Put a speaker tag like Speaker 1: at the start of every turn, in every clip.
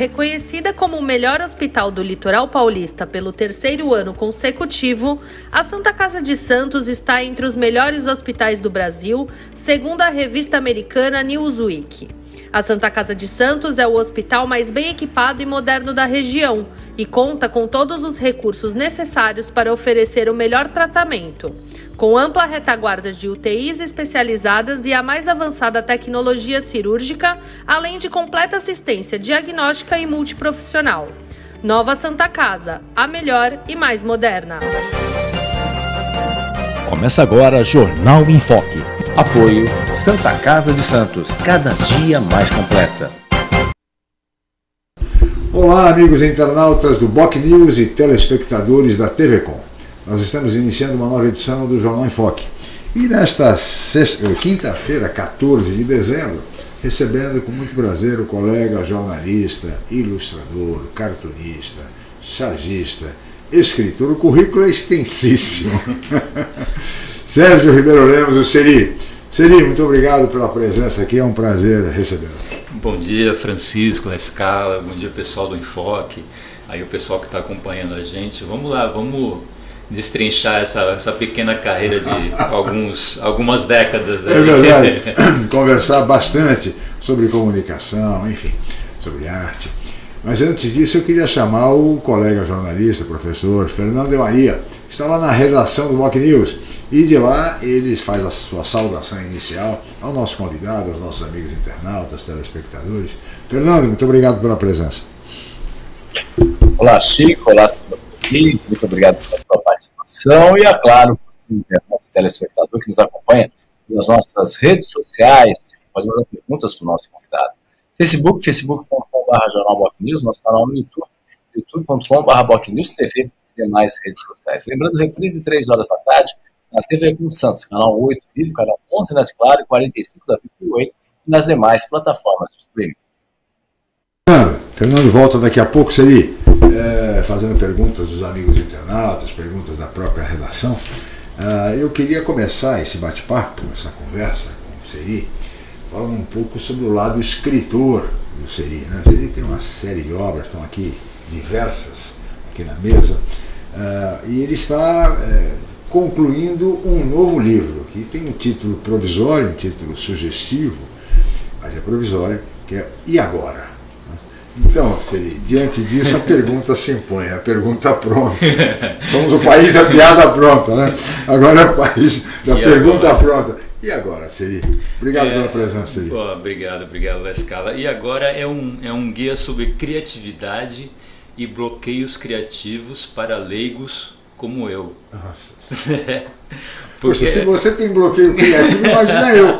Speaker 1: Reconhecida como o melhor hospital do litoral paulista pelo 3º ano consecutivo, a Santa Casa de Santos está entre os melhores hospitais do Brasil, segundo a revista americana Newsweek. A Santa Casa de Santos é o hospital mais bem equipado e moderno da região e conta com todos os recursos necessários para oferecer o melhor tratamento. Com ampla retaguarda de UTIs especializadas e a mais avançada tecnologia cirúrgica, além de completa assistência diagnóstica e multiprofissional. Nova Santa Casa, a melhor e mais moderna.
Speaker 2: Começa agora Jornal em Foque.
Speaker 3: Apoio Santa Casa de Santos, cada dia mais completa.
Speaker 4: Olá, amigos internautas do Boc News e telespectadores da TV Com. Nós estamos iniciando uma nova edição do Jornal em Foque. E nesta quinta-feira, 14 de dezembro, recebendo com muito prazer o colega jornalista, ilustrador, cartunista, chargista, escritor. O currículo é extensíssimo. Sérgio Ribeiro Lemos, o Seri. Seri, muito obrigado pela presença aqui, é um prazer recebê-lo.
Speaker 5: Bom dia, Francisco, na escala, bom dia pessoal do Enfoque, aí o pessoal que está acompanhando a gente. Vamos lá, vamos destrinchar essa pequena carreira de algumas décadas.
Speaker 4: É verdade, conversar bastante sobre comunicação, enfim, sobre arte. Mas antes disso eu queria chamar o colega jornalista, professor Fernando de Maria, que está lá na redação do Boc News. E de lá ele faz a sua saudação inicial ao nosso convidado, aos nossos amigos internautas, telespectadores. Fernando, muito obrigado pela presença.
Speaker 6: Olá, Chico, olá, muito obrigado pela sua participação e, é claro, você, internauta e telespectador que nos acompanha nas nossas redes sociais, pode mandar perguntas para o nosso convidado. facebook.com/jornalbocnews, nosso canal no YouTube, youtube.com/bocnews TV e demais redes sociais. Lembrando, reprise 3 horas da tarde, na TV Com Santos, canal 8 Vivo, canal 11 Net Claro e 45 da Vivo 8 e nas demais plataformas de streaming.
Speaker 4: Fernando volta daqui a pouco, Seri, fazendo perguntas dos amigos internautas, perguntas da própria redação. Eu queria começar esse bate-papo, essa conversa com o Seri, falando um pouco sobre o lado escritor do Seri. Né? O Seri tem uma série de obras, estão aqui diversas, aqui na mesa, e ele está concluindo um novo livro, que tem um título provisório, um título sugestivo, mas é provisório, que é E Agora? Então, Seri, diante disso a pergunta se impõe, a pergunta pronta. Somos o país da piada pronta, né? Agora é o país da pergunta pronta. E agora, Seri? Obrigado pela presença, Seri.
Speaker 5: Obrigado, Lescala. E agora é um guia sobre criatividade e bloqueios criativos para leigos como eu.
Speaker 4: Nossa.
Speaker 5: Porque...
Speaker 4: Poxa, se você tem bloqueio criativo, imagina eu.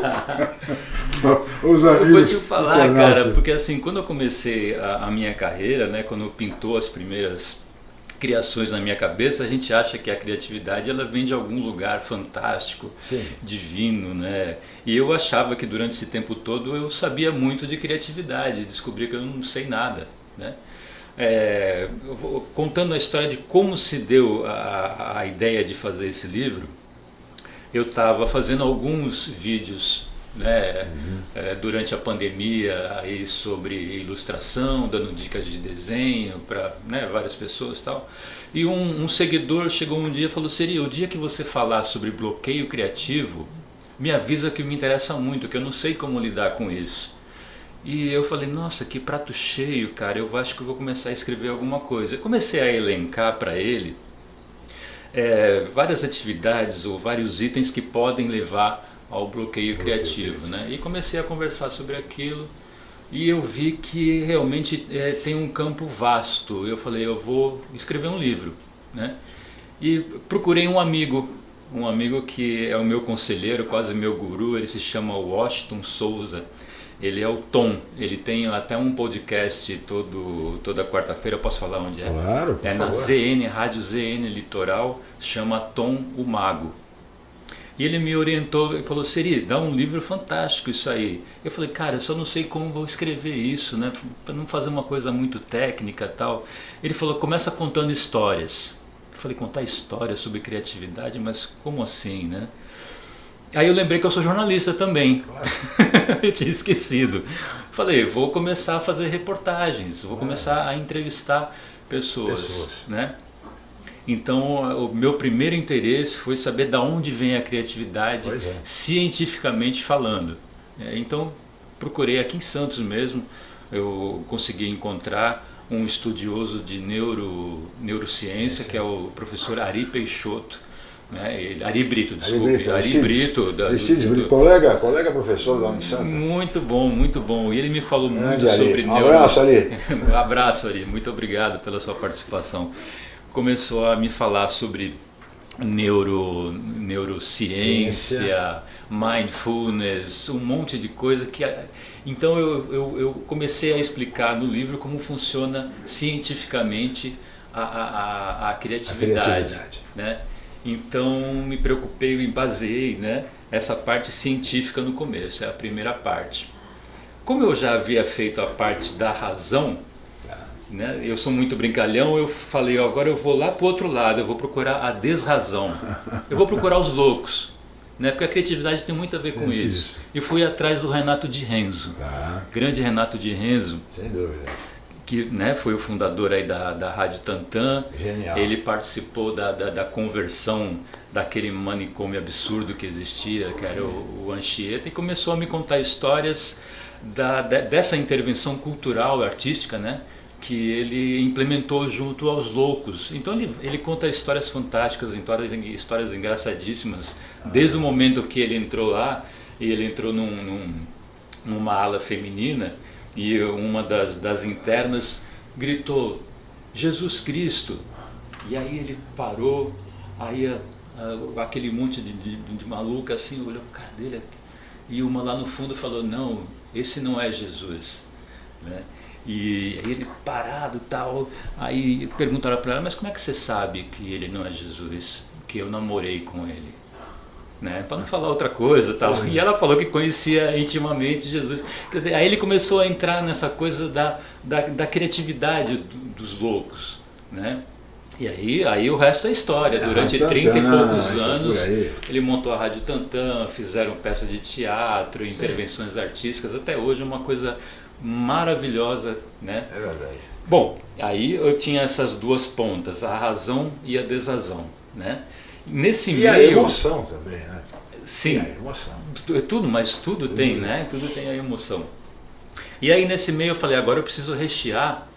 Speaker 4: Os amigos.
Speaker 5: Eu vou te falar, cara, porque assim, quando eu comecei a minha carreira, né, quando pintou as primeiras criações na minha cabeça, a gente acha que a criatividade ela vem de algum lugar fantástico, sim, divino, né? E eu achava que durante esse tempo todo eu sabia muito de criatividade, descobri que eu não sei nada, né? Contando a história de como se deu a ideia de fazer esse livro, eu estava fazendo alguns vídeos, né, durante a pandemia aí sobre ilustração, dando dicas de desenho para, né, várias pessoas e tal. E um seguidor chegou um dia e falou: Seri, o dia que você falar sobre bloqueio criativo, me avisa que me interessa muito, que eu não sei como lidar com isso. E eu falei: nossa, que prato cheio, cara, eu acho que eu vou começar a escrever alguma coisa. Eu comecei a elencar para ele várias atividades ou vários itens que podem levar ao bloqueio criativo, né? E comecei a conversar sobre aquilo e eu vi que realmente tem um campo vasto. Eu falei: eu vou escrever um livro, né? E procurei um amigo que é o meu conselheiro, quase meu guru. Ele se chama Washington Souza. Ele é o Tom, ele tem até um podcast toda quarta-feira, eu posso falar onde é?
Speaker 4: Claro, por favor.
Speaker 5: Na ZN, Rádio ZN Litoral, chama Tom o Mago. E ele me orientou e falou: Seri, dá um livro fantástico isso aí. Eu falei: cara, eu só não sei como vou escrever isso, né? Para não fazer uma coisa muito técnica e tal. Ele falou: começa contando histórias. Eu falei: contar histórias sobre criatividade, mas como assim, né? Aí eu lembrei que eu sou jornalista também.
Speaker 4: Claro.
Speaker 5: Eu tinha esquecido. Falei, vou começar a fazer reportagens, vou começar a entrevistar pessoas. Né? Então, o meu primeiro interesse foi saber de onde vem a criatividade, cientificamente falando. Então, procurei aqui em Santos mesmo, eu consegui encontrar um estudioso de neurociência, que é o professor Ari Peixoto, né? Ari Brito, desculpe. Ari Brito.
Speaker 4: Colega professor da Unisanta.
Speaker 5: Muito bom. E ele me falou muito sobre
Speaker 4: Um abraço, Ari.
Speaker 5: Um abraço, Ari. Muito obrigado pela sua participação. Começou a me falar sobre neurociência, mindfulness, um monte de coisa que... Então eu comecei a explicar no livro como funciona cientificamente a criatividade. Né? Então me preocupei e baseei, né, essa parte científica no começo, é a primeira parte. Como eu já havia feito a parte da razão, né, eu sou muito brincalhão, eu falei, agora eu vou lá para o outro lado, eu vou procurar a desrazão, eu vou procurar os loucos. Né, porque a criatividade tem muito a ver com isso. E fui atrás do Renato de Renzo, grande Renato de Renzo,
Speaker 4: sem dúvida,
Speaker 5: que, né, foi o fundador aí da Rádio Tantã.
Speaker 4: Genial.
Speaker 5: Ele participou da conversão daquele manicômio absurdo que existia, que era o Anchieta, e começou a me contar histórias dessa intervenção cultural, artística, né, que ele implementou junto aos loucos. Então ele conta histórias fantásticas, histórias engraçadíssimas, desde o momento que ele entrou lá, e ele entrou numa ala feminina, e uma das internas gritou, Jesus Cristo, e aí ele parou, aí aquele monte de maluca assim, olhou para cara dele, e uma lá no fundo falou, não, esse não é Jesus, né? E aí ele parado e tal, aí perguntaram para ela, mas como é que você sabe que ele não é Jesus? Que eu namorei com ele, né? Para não falar outra coisa tal. E ela falou que conhecia intimamente Jesus. Quer dizer, aí ele começou a entrar nessa coisa da criatividade dos loucos, né? E aí o resto é história. Durante 30 e poucos anos ele montou a Rádio Tantã, fizeram peças de teatro, intervenções artísticas, até hoje é uma coisa maravilhosa, né?
Speaker 4: É verdade.
Speaker 5: Bom, aí eu tinha essas duas pontas, a razão e a desrazão, né? Nesse meio...
Speaker 4: a emoção também, né?
Speaker 5: Sim.
Speaker 4: E a emoção.
Speaker 5: Tudo, mas tudo tem, né? Tudo tem a emoção. E aí nesse meio eu falei, agora eu preciso rechear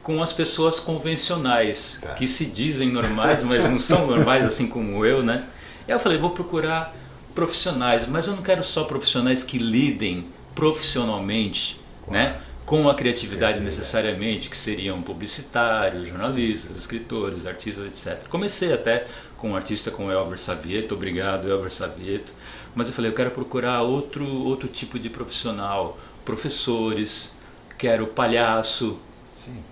Speaker 5: com as pessoas convencionais, que se dizem normais, mas não são normais assim como eu, né? E aí eu falei, vou procurar profissionais, mas eu não quero só profissionais que lidem profissionalmente, né, com a criatividade necessariamente, que seriam publicitários, jornalistas, escritores, artistas, etc. Comecei até com um artista como Elver Savieto, obrigado Elver Savieto, mas eu falei, eu quero procurar outro tipo de profissional, professores, quero palhaço,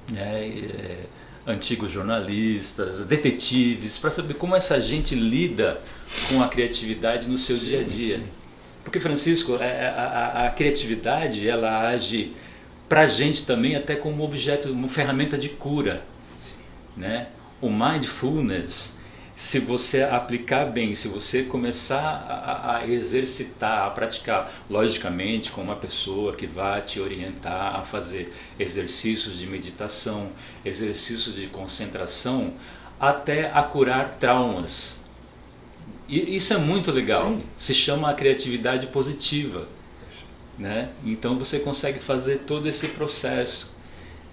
Speaker 5: né, antigos jornalistas, detetives, para saber como essa gente lida com a criatividade no seu dia a dia. Porque, Francisco, a criatividade, ela age para a gente também até como objeto, uma ferramenta de cura, né? O mindfulness, se você aplicar bem, se você começar a exercitar, a praticar, logicamente com uma pessoa que vai te orientar a fazer exercícios de meditação, exercícios de concentração, até a curar traumas. E isso é muito legal, se chama a criatividade positiva, né? Então você consegue fazer todo esse processo.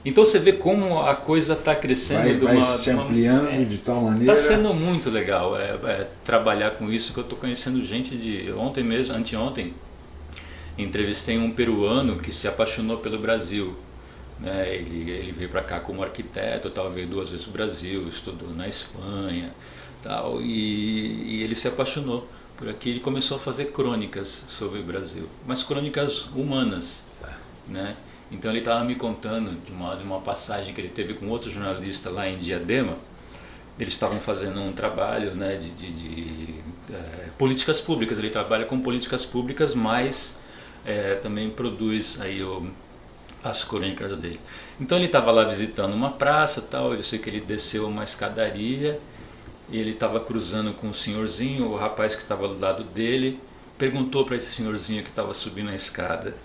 Speaker 5: Então você vê como a coisa está crescendo,
Speaker 4: vai se ampliando de tal maneira.
Speaker 5: Está sendo muito legal trabalhar com isso, que eu estou conhecendo gente de ontem mesmo, anteontem, entrevistei um peruano que se apaixonou pelo Brasil, né? Ele veio para cá como arquiteto, veio 2 vezes para o Brasil, estudou na Espanha, tal, e ele se apaixonou por aqui. Ele começou a fazer crônicas sobre o Brasil, mas crônicas humanas, né? Então ele estava me contando de uma passagem que ele teve com outro jornalista lá em Diadema. Eles estavam fazendo um trabalho, né, de políticas públicas. Ele trabalha com políticas públicas, mas também produz aí as crônicas dele. Então ele estava lá visitando uma praça, tal. Eu sei que ele desceu uma escadaria e ele estava cruzando com um senhorzinho, o rapaz que estava do lado dele, perguntou para esse senhorzinho que estava subindo a escada: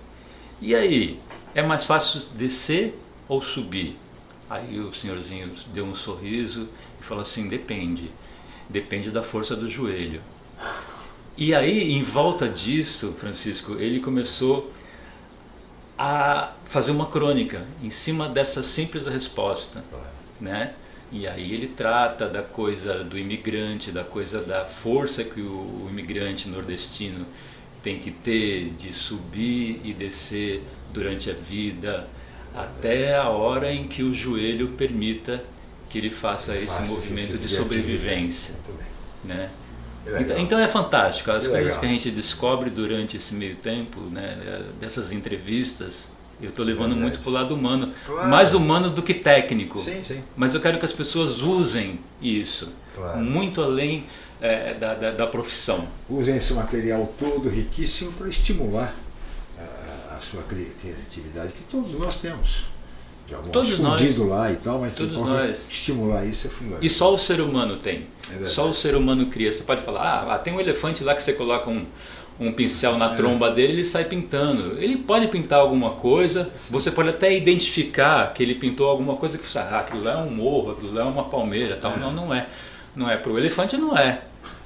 Speaker 5: e aí, é mais fácil descer ou subir? Aí o senhorzinho deu um sorriso e falou assim: depende da força do joelho. E aí, em volta disso, Francisco, ele começou a fazer uma crônica em cima dessa simples resposta, né? E aí ele trata da coisa do imigrante, da coisa da força que o imigrante nordestino tem que ter de subir e descer durante a vida, até a hora em que o joelho permita que ele faça esse movimento de sobrevivência, né? Então é fantástico, as coisas que a gente descobre durante esse meio tempo, né, dessas entrevistas. Eu estou levando muito para o lado humano, mais humano do que técnico.
Speaker 4: Sim, sim.
Speaker 5: Mas eu quero que as pessoas usem isso, muito além da profissão.
Speaker 4: Usem esse material todo riquíssimo para estimular a sua criatividade, que todos nós temos. De algum modo escondido lá e tal, mas estimular isso é fundamental.
Speaker 5: E só o ser humano tem. Só o ser humano cria. Você pode falar, tem um elefante lá que você coloca um pincel na tromba dele, ele sai pintando. Ele pode pintar alguma coisa, você pode até identificar que ele pintou alguma coisa que você aquilo lá é um morro, aquilo lá é uma palmeira, tal. Não é. Não é. Para o elefante não é.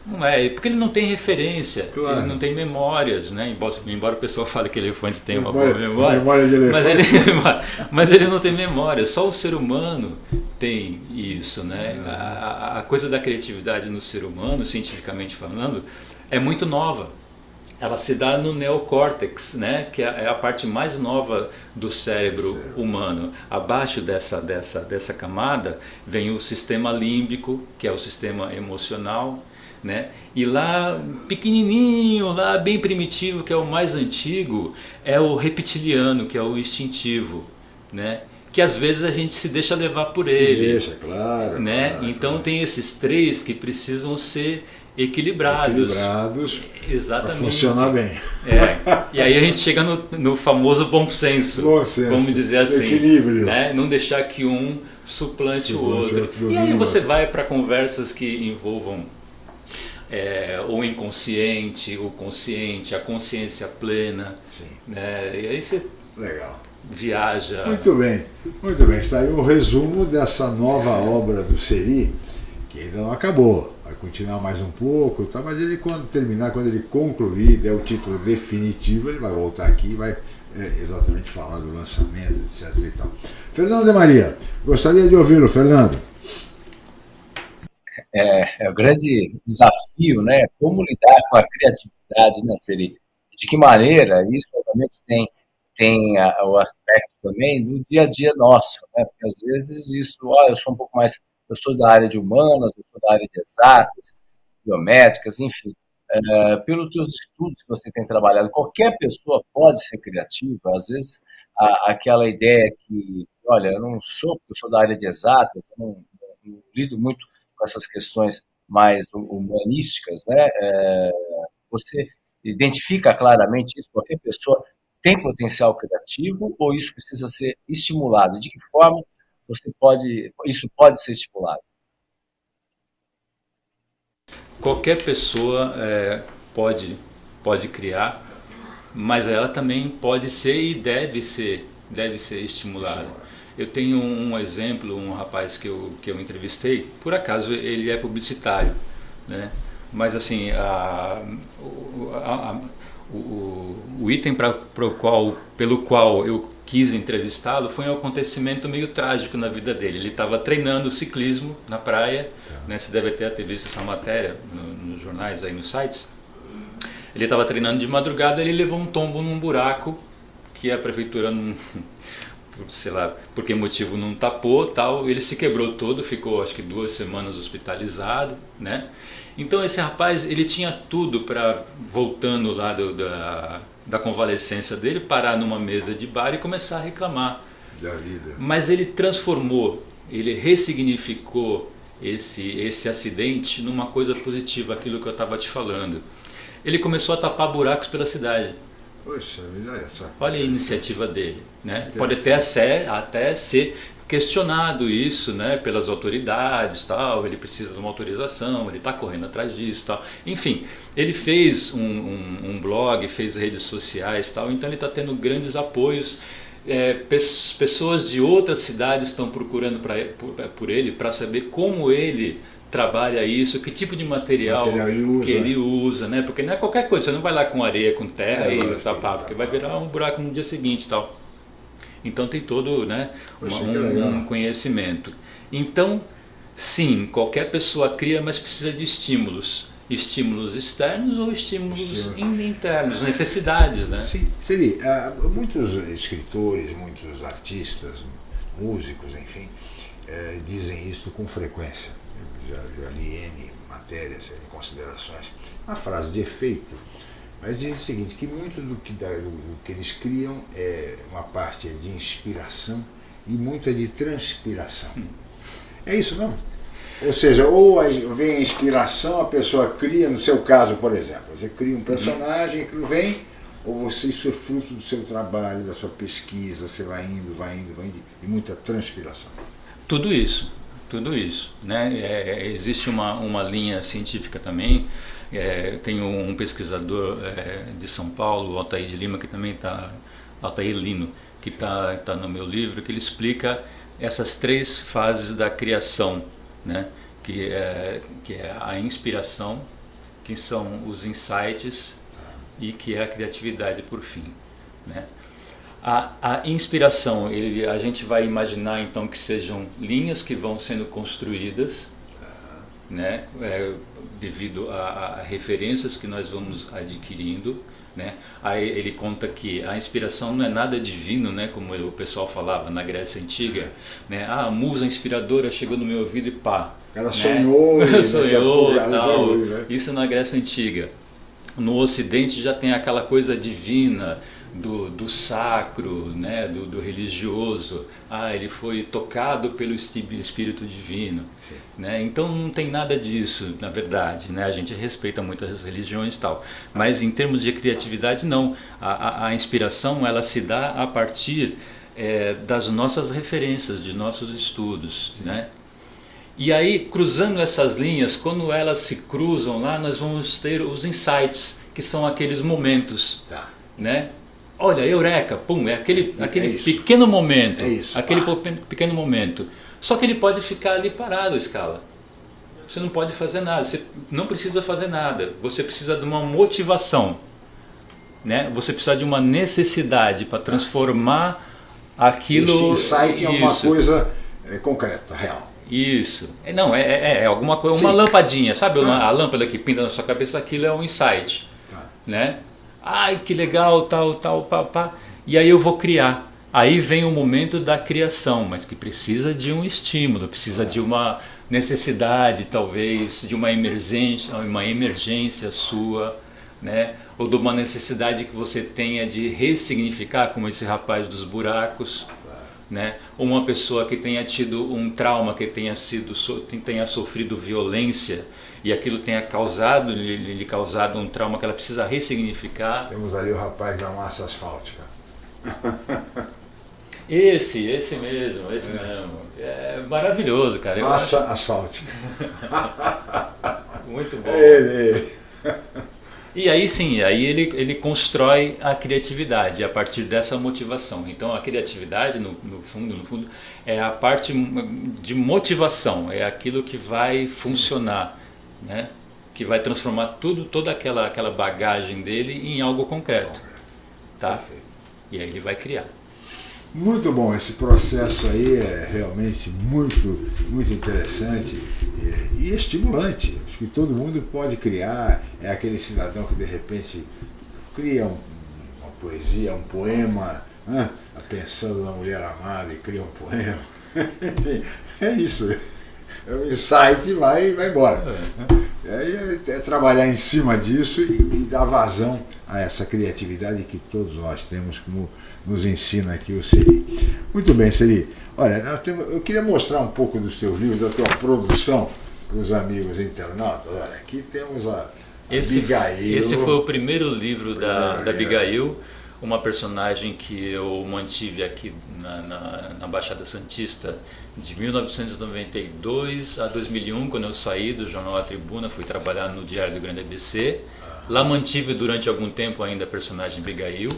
Speaker 5: Não é, porque ele não tem referência, ele não tem memórias, né? Embora o pessoal fale que elefante tem uma boa memória,
Speaker 4: de elefante.
Speaker 5: mas ele não tem memória, só o ser humano tem isso, né? A coisa da criatividade no ser humano, cientificamente falando, é muito nova. Ela se dá no neocórtex, né? Que é a parte mais nova do cérebro humano. Abaixo dessa camada vem o sistema límbico, que é o sistema emocional, né? E lá pequenininho, lá bem primitivo, que é o mais antigo, é o reptiliano, que é o instintivo, né? Que às vezes a gente se deixa levar por ele.
Speaker 4: Deixa, claro.
Speaker 5: Né? Então tem esses três que precisam ser equilibrados. Exatamente.
Speaker 4: Para funcionar bem.
Speaker 5: E aí a gente chega no famoso bom senso, vamos dizer assim.
Speaker 4: Equilíbrio.
Speaker 5: Né? Não deixar que um suplante o outro. E aí você vai para conversas que envolvam o inconsciente, o consciente, a consciência plena. Né? E aí você viaja.
Speaker 4: Muito bem. Está aí o resumo dessa nova obra do Seri, que ainda não acabou. Vai continuar mais um pouco, tá? Mas ele, quando ele concluir, der o título definitivo, ele vai voltar aqui e vai exatamente falar do lançamento, etc. e tal. Fernando de Maria, gostaria de ouvi-lo, Fernando.
Speaker 6: É o grande desafio, né? Como lidar com a criatividade, né, Seri? De que maneira isso, obviamente, tem o aspecto também do dia a dia nosso, né? Porque às vezes isso, eu sou um pouco mais, eu sou da área de humanas, eu sou da área de exatas, biomédicas, enfim. Pelos teus estudos que você tem trabalhado, qualquer pessoa pode ser criativa. Às vezes aquela ideia que, olha, eu sou da área de exatas, eu não lido muito com essas questões mais humanísticas, né? Você identifica claramente isso? Qualquer pessoa tem potencial criativo ou isso precisa ser estimulado? De que forma isso pode ser estimulado?
Speaker 5: Qualquer pessoa pode criar, mas ela também pode ser e deve ser estimulada. Eu tenho um exemplo, um rapaz que eu entrevistei, por acaso ele é publicitário, né? Mas assim, o item pelo qual eu quis entrevistá-lo foi um acontecimento meio trágico na vida dele. Ele estava treinando ciclismo na praia, né? Você deve ter visto essa matéria nos jornais, aí nos sites. Ele estava treinando de madrugada, ele levou um tombo num buraco que a prefeitura não... sei lá por que motivo não tapou, tal, ele se quebrou todo, ficou acho que 2 semanas hospitalizado, né? Então esse rapaz, ele tinha tudo para, voltando lá da convalescência dele, parar numa mesa de bar e começar a reclamar
Speaker 4: da vida.
Speaker 5: Mas ele transformou, ele ressignificou esse acidente numa coisa positiva, aquilo que eu estava te falando. Ele começou a tapar buracos pela cidade.
Speaker 4: Poxa, olha só.
Speaker 5: Olha a iniciativa dele, né? Pode até ser questionado isso, né, pelas autoridades, tal, ele precisa de uma autorização, ele está correndo atrás disso, tal. Enfim, ele fez um blog, fez redes sociais, tal, então ele está tendo grandes apoios. Pessoas de outras cidades estão procurando por ele para saber como ele trabalha isso, que tipo de material ele usa, né? Porque não é qualquer coisa, você não vai lá com areia, com terra e tapar, porque vai virar um buraco no dia seguinte e tal. Então tem todo, né, um conhecimento. Então, sim, qualquer pessoa cria, mas precisa de estímulos. Estímulos externos ou estímulos internos, necessidades, né?
Speaker 4: Sim, Seri, muitos escritores, muitos artistas, músicos, enfim, dizem isso com frequência. Já li N matérias, N considerações. Uma frase de efeito, mas diz o seguinte, que muito do que eles criam é uma parte de inspiração e muito é de transpiração. É isso mesmo? Ou seja, ou vem a inspiração, a pessoa cria, no seu caso, por exemplo, você cria um personagem, aquilo vem, ou isso é fruto do seu trabalho, da sua pesquisa, você vai indo, e muita transpiração.
Speaker 5: Tudo isso, né? Existe uma linha científica também. Tem um pesquisador de São Paulo, Altair de Lima, que também está, Altair Lino, que está no meu livro, que ele explica essas 3 fases da criação, né? que é a inspiração, que são os insights e que é a criatividade por fim, né? A inspiração, a gente vai imaginar então que sejam linhas que vão sendo construídas, né? Devido a referências que nós vamos adquirindo, né? Aí ele conta que a inspiração não é nada divino, né? Como o pessoal falava na Grécia Antiga, né? A musa inspiradora chegou no meu ouvido e pá.
Speaker 4: Ela sonhou, né?
Speaker 5: Sonhou, tal. Isso na Grécia Antiga. No Ocidente já tem aquela coisa divina, do sacro, né? do religioso. Ele foi tocado pelo Espírito Divino, né? Então não tem nada disso, na verdade, né? A gente respeita muito as religiões e tal, mas em termos de criatividade não. A inspiração, ela se dá a partir das nossas referências, de nossos estudos, né? E aí, cruzando essas linhas, quando elas se cruzam lá, nós vamos ter os insights, que são aqueles momentos, né? Olha, eureka, pum, aquele pequeno momento, pequeno momento. Só que ele pode ficar ali parado, a escala. Você não pode fazer nada, você não precisa fazer nada. Você precisa de uma motivação, né? Você precisa de uma necessidade para transformar aquilo.
Speaker 4: Esse insight é uma coisa concreta, real.
Speaker 5: Isso. Não, é alguma coisa, uma lampadinha, sabe? A lâmpada que pinta na sua cabeça, aquilo é um insight, né? Ai, que legal, tal, pá. E aí eu vou criar. Aí vem o momento da criação, mas que precisa de um estímulo, precisa de uma necessidade, talvez, de uma emergência sua, né? Ou de uma necessidade que você tenha de ressignificar, como esse rapaz dos buracos, né? Ou uma pessoa que tenha tido um trauma, que tenha sofrido violência, e aquilo tenha lhe causado um trauma que ela precisa ressignificar.
Speaker 4: Temos ali o rapaz da massa asfáltica.
Speaker 5: Esse mesmo. É maravilhoso, cara.
Speaker 4: Massa asfáltica.
Speaker 5: Muito bom.
Speaker 4: Ele.
Speaker 5: E aí sim, aí ele constrói a criatividade a partir dessa motivação. Então a criatividade, no fundo, é a parte de motivação, é aquilo que vai funcionar, né? Que vai transformar toda aquela bagagem dele em algo concreto, tá?
Speaker 4: Perfeito.
Speaker 5: E aí ele vai criar.
Speaker 4: Muito bom, esse processo aí é realmente muito, muito interessante e estimulante. Acho que todo mundo pode criar, é aquele cidadão que de repente cria uma poesia, um poema, né? Pensando na mulher amada e cria um poema. É isso, é um insight e vai embora. É trabalhar em cima disso e dar vazão a essa criatividade que todos nós temos, como nos ensina aqui o Seri. Muito bem, Seri. Olha, eu queria mostrar um pouco dos seus livros, da tua produção para os amigos internautas. Olha, aqui temos a Abigail.
Speaker 5: Esse foi o primeiro livro da Abigail. uma personagem que eu mantive aqui na Baixada Santista de 1992 a 2001, quando eu saí do jornal A Tribuna, fui trabalhar no Diário do Grande ABC. Lá mantive durante algum tempo ainda a personagem Abigail,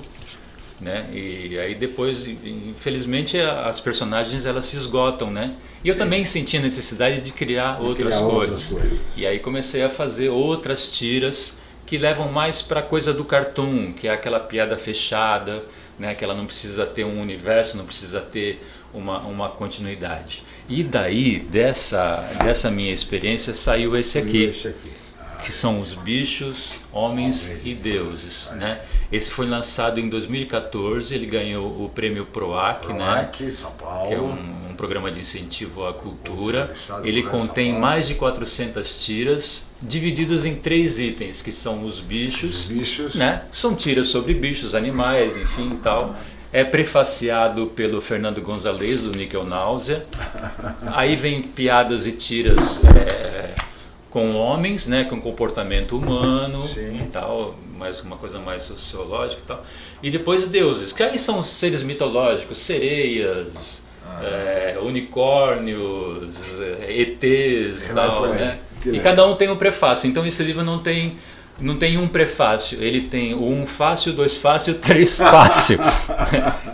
Speaker 5: né? E aí depois, infelizmente, as personagens elas se esgotam, né? E eu também senti a necessidade de criar outras coisas. E aí comecei a fazer outras tiras que levam mais para a coisa do cartoon, que é aquela piada fechada, né? Que ela não precisa ter um universo, não precisa ter uma continuidade. E daí, dessa minha experiência, saiu esse aqui. Que são os bichos, homens e deuses, né? Esse foi lançado em 2014, ele ganhou o prêmio PROAC, né?
Speaker 4: São Paulo.
Speaker 5: Que é um programa de incentivo à cultura. Ele contém mais de 400 tiras, divididas em 3 itens, que são os bichos, né? São tiras sobre bichos, animais, enfim, tal. É prefaciado pelo Fernando Gonzalez, do Níquel Náusea. Aí vem piadas e tiras com homens, né, com comportamento humano e tal, mas uma coisa mais sociológica e tal. E depois deuses, que aí são os seres mitológicos, sereias, unicórnios, ETs e tal, né? E cada um tem um prefácio. Então esse livro não tem um prefácio, ele tem o 1 fácil, 2 fácil, 3 fácil.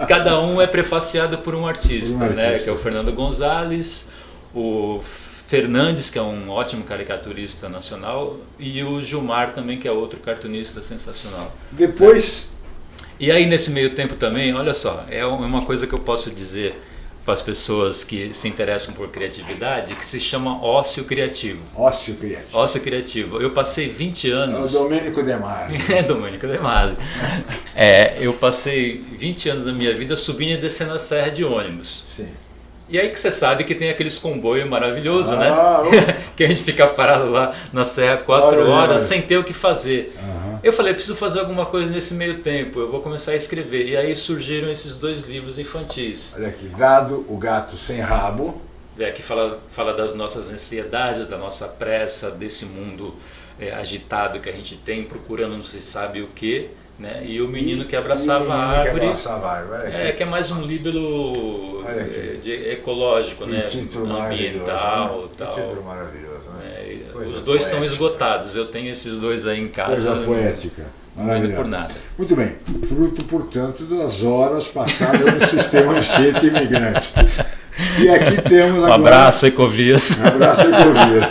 Speaker 5: Cada um é prefaciado por um artista, né, que é o Fernando Gonzalez, o Fernandes, que é um ótimo caricaturista nacional, e o Gilmar também, que é outro cartunista sensacional.
Speaker 4: Depois...
Speaker 5: E aí nesse meio tempo também, olha só, é uma coisa que eu posso dizer para as pessoas que se interessam por criatividade, que se chama ócio criativo.
Speaker 4: Ócio criativo.
Speaker 5: Ócio criativo. Eu passei 20 anos...
Speaker 4: É o Domênico De Masi.
Speaker 5: É, Domênico De Masi. Eu passei 20 anos da minha vida subindo e descendo a serra de ônibus.
Speaker 4: Sim.
Speaker 5: E aí que você sabe que tem aqueles comboios maravilhosos, né? Que a gente fica parado lá na serra 4 horas sem ter o que fazer. Eu falei, preciso fazer alguma coisa nesse meio tempo, eu vou começar a escrever. E aí surgiram esses 2 livros infantis.
Speaker 4: Olha aqui, Dado, o Gato Sem Rabo.
Speaker 5: Que fala das nossas ansiedades, da nossa pressa, desse mundo agitado que a gente tem, procurando não se sabe o quê. Né? E o menino que abraçava a árvore, que é mais um livro ecológico, né? Ambiental, tal.
Speaker 4: Título maravilhoso, né?
Speaker 5: Os 2 estão esgotados, eu tenho esses 2 aí em casa.
Speaker 4: Coisa poética, maravilhosa.
Speaker 5: Por nada.
Speaker 4: Muito bem, fruto, portanto, das horas passadas no sistema Anchieta imigrante. E aqui temos agora...
Speaker 5: abraço, Ecovias.
Speaker 4: Abraço, Ecovias.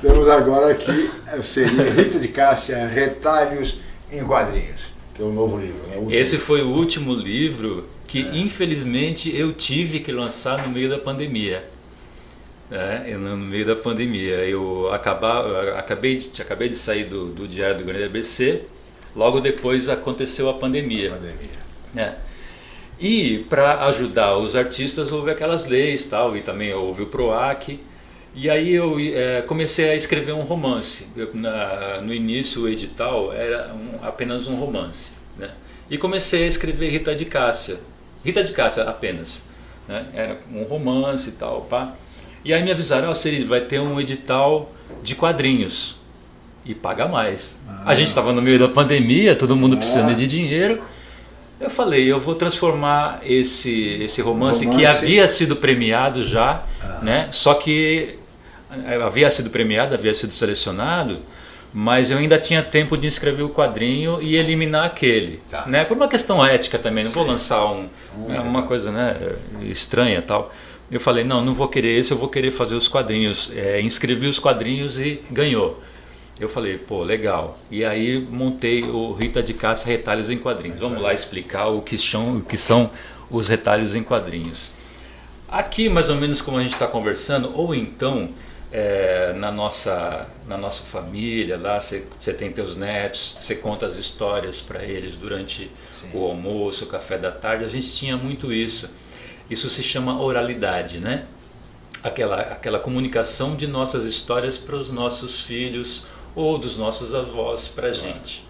Speaker 4: Temos agora aqui, seria Rita de Cássia, Retalhos em Quadrinhos. Que é o novo livro, né?
Speaker 5: Esse foi o último livro que, infelizmente, eu tive que lançar no meio da pandemia. No meio da pandemia. Eu acabei de sair do Diário do Grande ABC, logo depois aconteceu a pandemia. E para ajudar os artistas houve aquelas leis tal, e também houve o PROAC. E aí eu comecei a escrever um romance. No início o edital era apenas um romance, né? E comecei a escrever Rita de Cássia apenas, né? Era um romance e tal, pá. E aí me avisaram, Ceri, vai ter um edital de quadrinhos e paga mais. A gente estava no meio da pandemia, todo mundo precisando de dinheiro. Eu falei, eu vou transformar esse romance que havia sido premiado já, né? Só que havia sido premiado, havia sido selecionado, mas eu ainda tinha tempo de escrever o quadrinho e eliminar aquele, né? Por uma questão ética também, não vou lançar uma coisa, né, estranha tal. Eu falei, não vou querer esse, eu vou querer fazer os quadrinhos. Inscrevi os quadrinhos e ganhou. Eu falei, pô, legal. E aí montei o Rita de Cássia Retalhos em Quadrinhos. Vamos lá explicar o que são os retalhos em quadrinhos. Aqui, mais ou menos como a gente está conversando, ou então na nossa família, lá você tem teus netos, você conta as histórias para eles durante o almoço, o café da tarde. A gente tinha muito isso. Isso se chama oralidade, né? Aquela comunicação de nossas histórias para os nossos filhos ou dos nossos avós para a gente.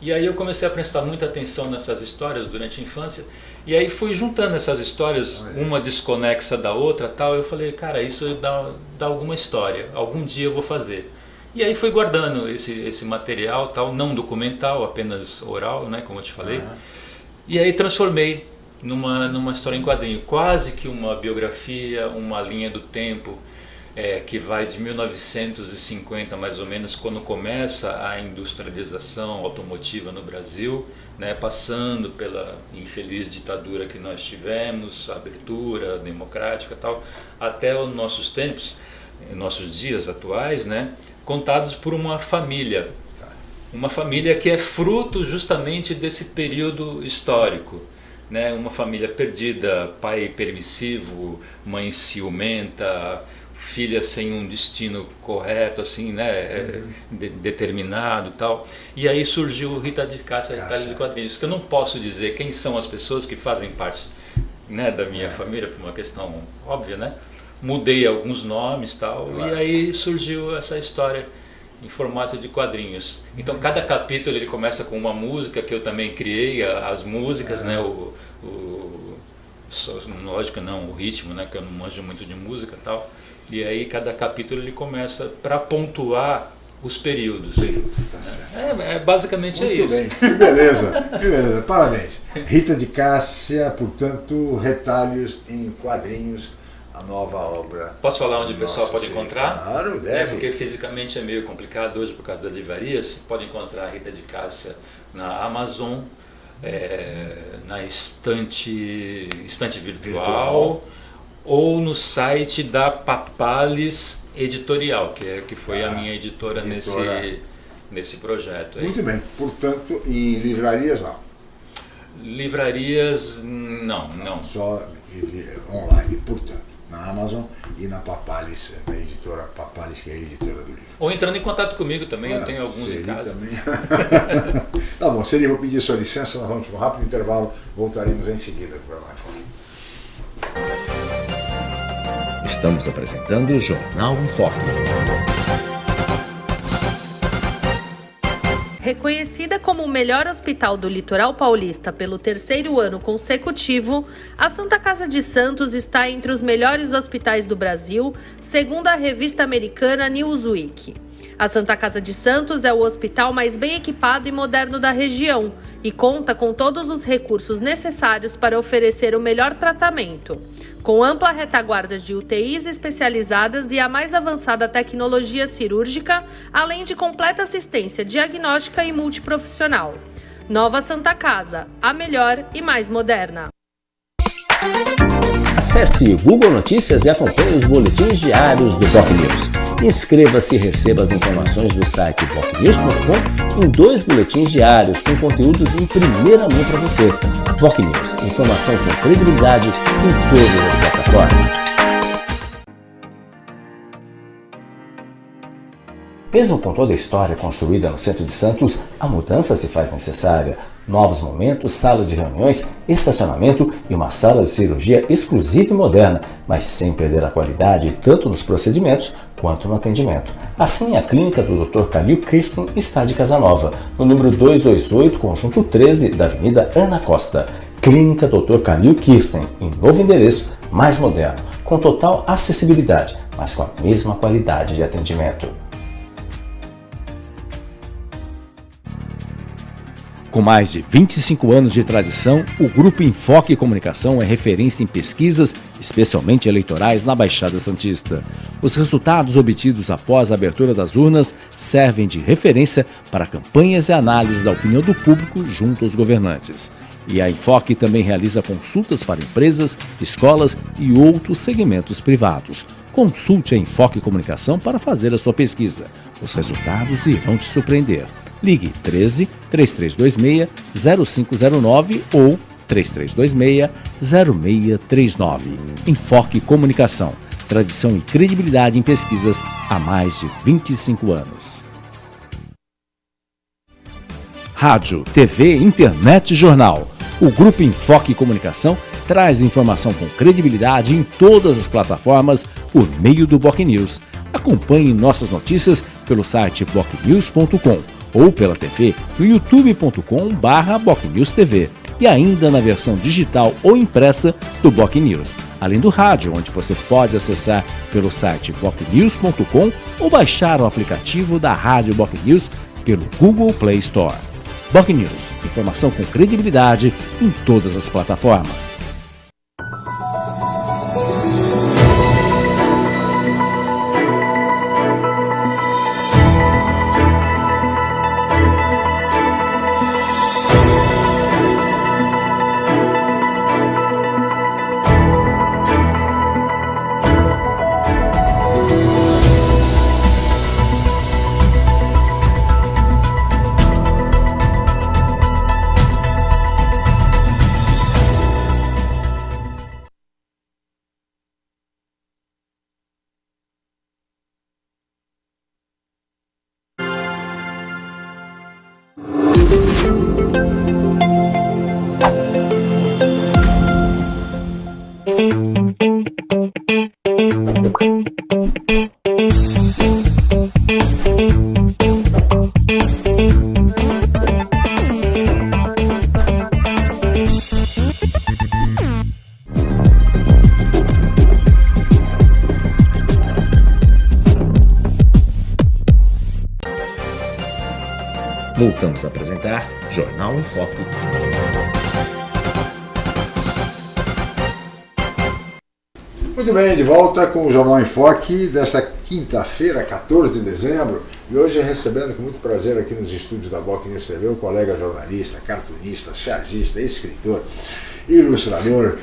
Speaker 5: E aí eu comecei a prestar muita atenção nessas histórias durante a infância, e aí fui juntando essas histórias, uma desconexa da outra, tal. Eu falei, cara, isso dá alguma história, algum dia eu vou fazer. E aí fui guardando esse material, tal, não documental, apenas oral, né, como eu te falei. E aí transformei numa história em quadrinho, quase que uma biografia, uma linha do tempo, que vai de 1950 mais ou menos, quando começa a industrialização automotiva no Brasil, né, passando pela infeliz ditadura que nós tivemos, a abertura democrática e tal, até os nossos tempos, nossos dias atuais, né, contados por uma família que é fruto justamente desse período histórico, né, uma família perdida, pai permissivo, mãe ciumenta, filha sem um destino correto, assim, né, determinado e tal. E aí surgiu Rita de Cássia, Retalhos de Quadrinhos, que eu não posso dizer quem são as pessoas que fazem parte, né, da minha família, por uma questão óbvia, né? Mudei alguns nomes e tal, e aí surgiu essa história em formato de quadrinhos. Então cada capítulo ele começa com uma música que eu também criei, as músicas, né, lógico não, o ritmo, né, que eu não manjo muito de música e tal. E aí cada capítulo ele começa para pontuar os períodos.
Speaker 4: Tá certo.
Speaker 5: Basicamente
Speaker 4: muito
Speaker 5: é isso.
Speaker 4: Bem. Que beleza, parabéns. Rita de Cássia, portanto, Retalhos em Quadrinhos, a nova obra.
Speaker 5: Posso falar onde o pessoal pode encontrar?
Speaker 4: Claro, deve.
Speaker 5: Porque fisicamente é meio complicado hoje por causa das livrarias. Pode encontrar a Rita de Cássia na Amazon, na estante virtual. Ou no site da Papalis Editorial, que foi a minha editora nesse projeto. Aí.
Speaker 4: Muito bem, portanto, em livrarias não?
Speaker 5: Livrarias não.
Speaker 4: Só online, portanto, na Amazon e na Papalis, a editora Papalis, que é a editora do livro.
Speaker 5: Ou entrando em contato comigo também, eu tenho alguns em casa.
Speaker 4: Também. Tá bom, Celi, vou pedir sua licença, nós vamos para um rápido intervalo, voltaremos em seguida para lá fora.
Speaker 2: Estamos apresentando o Jornal em Foque.
Speaker 1: Reconhecida como o melhor hospital do litoral paulista pelo 3º ano consecutivo, a Santa Casa de Santos está entre os melhores hospitais do Brasil, segundo a revista americana Newsweek. A Santa Casa de Santos é o hospital mais bem equipado e moderno da região e conta com todos os recursos necessários para oferecer o melhor tratamento, com ampla retaguarda de UTIs especializadas e a mais avançada tecnologia cirúrgica, além de completa assistência diagnóstica e multiprofissional. Nova Santa Casa, a melhor e mais moderna.
Speaker 2: Acesse o Google Notícias e acompanhe os boletins diários do BocNews. Inscreva-se e receba as informações do site bocnews.com em 2 boletins diários com conteúdos em primeira mão para você. BocNews, informação com credibilidade em todas as plataformas. Mesmo com toda a história construída no centro de Santos, a mudança se faz necessária. Novos momentos, salas de reuniões, estacionamento e uma sala de cirurgia exclusiva e moderna, mas sem perder a qualidade tanto nos procedimentos quanto no atendimento. Assim, a clínica do Dr. Calil Kirsten está de Casa Nova, no número 228, conjunto 13 da Avenida Ana Costa. Clínica Dr. Calil Kirsten, em novo endereço, mais moderno, com total acessibilidade, mas com a mesma qualidade de atendimento. Com mais de 25 anos de tradição, o Grupo Enfoque Comunicação é referência em pesquisas, especialmente eleitorais, na Baixada Santista. Os resultados obtidos após a abertura das urnas servem de referência para campanhas e análises da opinião do público junto aos governantes. E a Enfoque também realiza consultas para empresas, escolas e outros segmentos privados. Consulte a Enfoque Comunicação para fazer a sua pesquisa. Os resultados irão te surpreender. Ligue 13 3326 0509 ou 3326 0639. Enfoque Comunicação. Tradição e credibilidade em pesquisas há mais de 25 anos. Rádio, TV, internet e jornal. O Grupo Enfoque Comunicação traz informação com credibilidade em todas as plataformas por meio do BocNews. Acompanhe nossas notícias pelo site bocnews.com ou pela TV no youtube.com/BocNewsTV e ainda na versão digital ou impressa do BocNews, além do rádio, onde você pode acessar pelo site bocnews.com ou baixar o aplicativo da Rádio BocNews pelo Google Play Store. Boc News, informação com credibilidade em todas as plataformas.
Speaker 3: Voltamos a apresentar Jornal em Foco.
Speaker 4: Muito bem, de volta com o Jornal em Foco desta quinta-feira, 14 de dezembro, e hoje recebendo com muito prazer aqui nos estúdios da Boc News TV o colega jornalista, cartunista, chargista, escritor, ilustrador,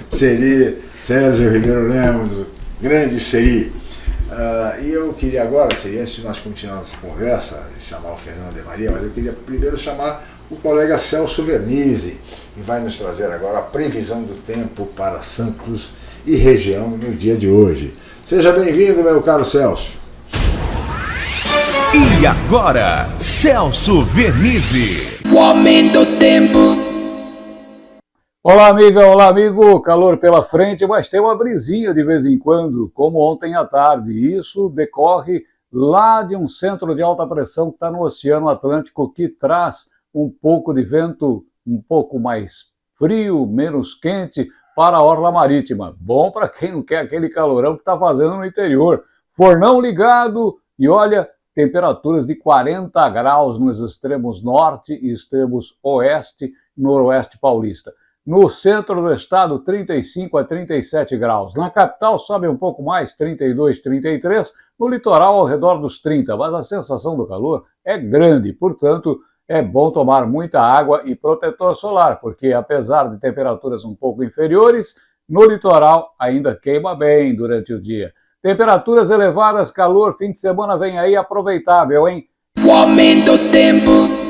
Speaker 4: Sérgio Ribeiro Lemos, grande Seri. E eu queria agora, antes de nós continuarmos essa conversa, chamar o Fernando de Maria, mas eu queria primeiro chamar o colega Celso Vernizzi, que vai nos trazer agora a previsão do tempo para Santos e região no dia de hoje. Seja bem-vindo, meu caro Celso.
Speaker 7: E agora, Celso Vernizzi.
Speaker 8: O aumento do tempo.
Speaker 9: Olá, amiga, olá, amigo. Calor pela frente, mas tem uma brisinha de vez em quando, como ontem à tarde. Isso decorre lá de um centro de alta pressão que está no Oceano Atlântico, que traz um pouco de vento um pouco mais frio, menos quente para a orla marítima. Bom para quem não quer aquele calorão que está fazendo no interior. Fornão ligado e olha, temperaturas de 40 graus nos extremos norte e extremos oeste e noroeste paulista. No centro do estado, 35 a 37 graus. Na capital, sobe um pouco mais, 32, 33. No litoral, ao redor dos 30. Mas a sensação do calor é grande. Portanto, é bom tomar muita água e protetor solar, porque apesar de temperaturas um pouco inferiores, no litoral ainda queima bem durante o dia. Temperaturas elevadas, calor, fim de semana vem aí aproveitável, hein?
Speaker 8: O aumento do tempo.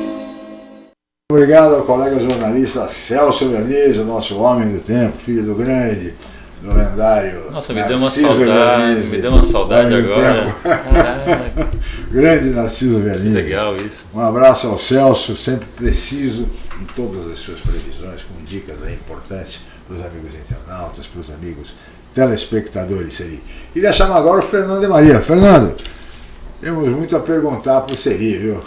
Speaker 4: Obrigado ao colega jornalista Celso Vernizzi, o nosso homem do tempo, filho do grande, do lendário.
Speaker 5: Nossa, me deu uma saudade agora.
Speaker 4: Grande Narciso Vernizzi.
Speaker 5: Legal isso.
Speaker 4: Um abraço ao Celso, sempre preciso em todas as suas previsões, com dicas aí importantes para os amigos internautas, para os amigos telespectadores. Seri. Queria chamar agora o Fernando de Maria. Fernando, temos muito a perguntar para o Seri, viu?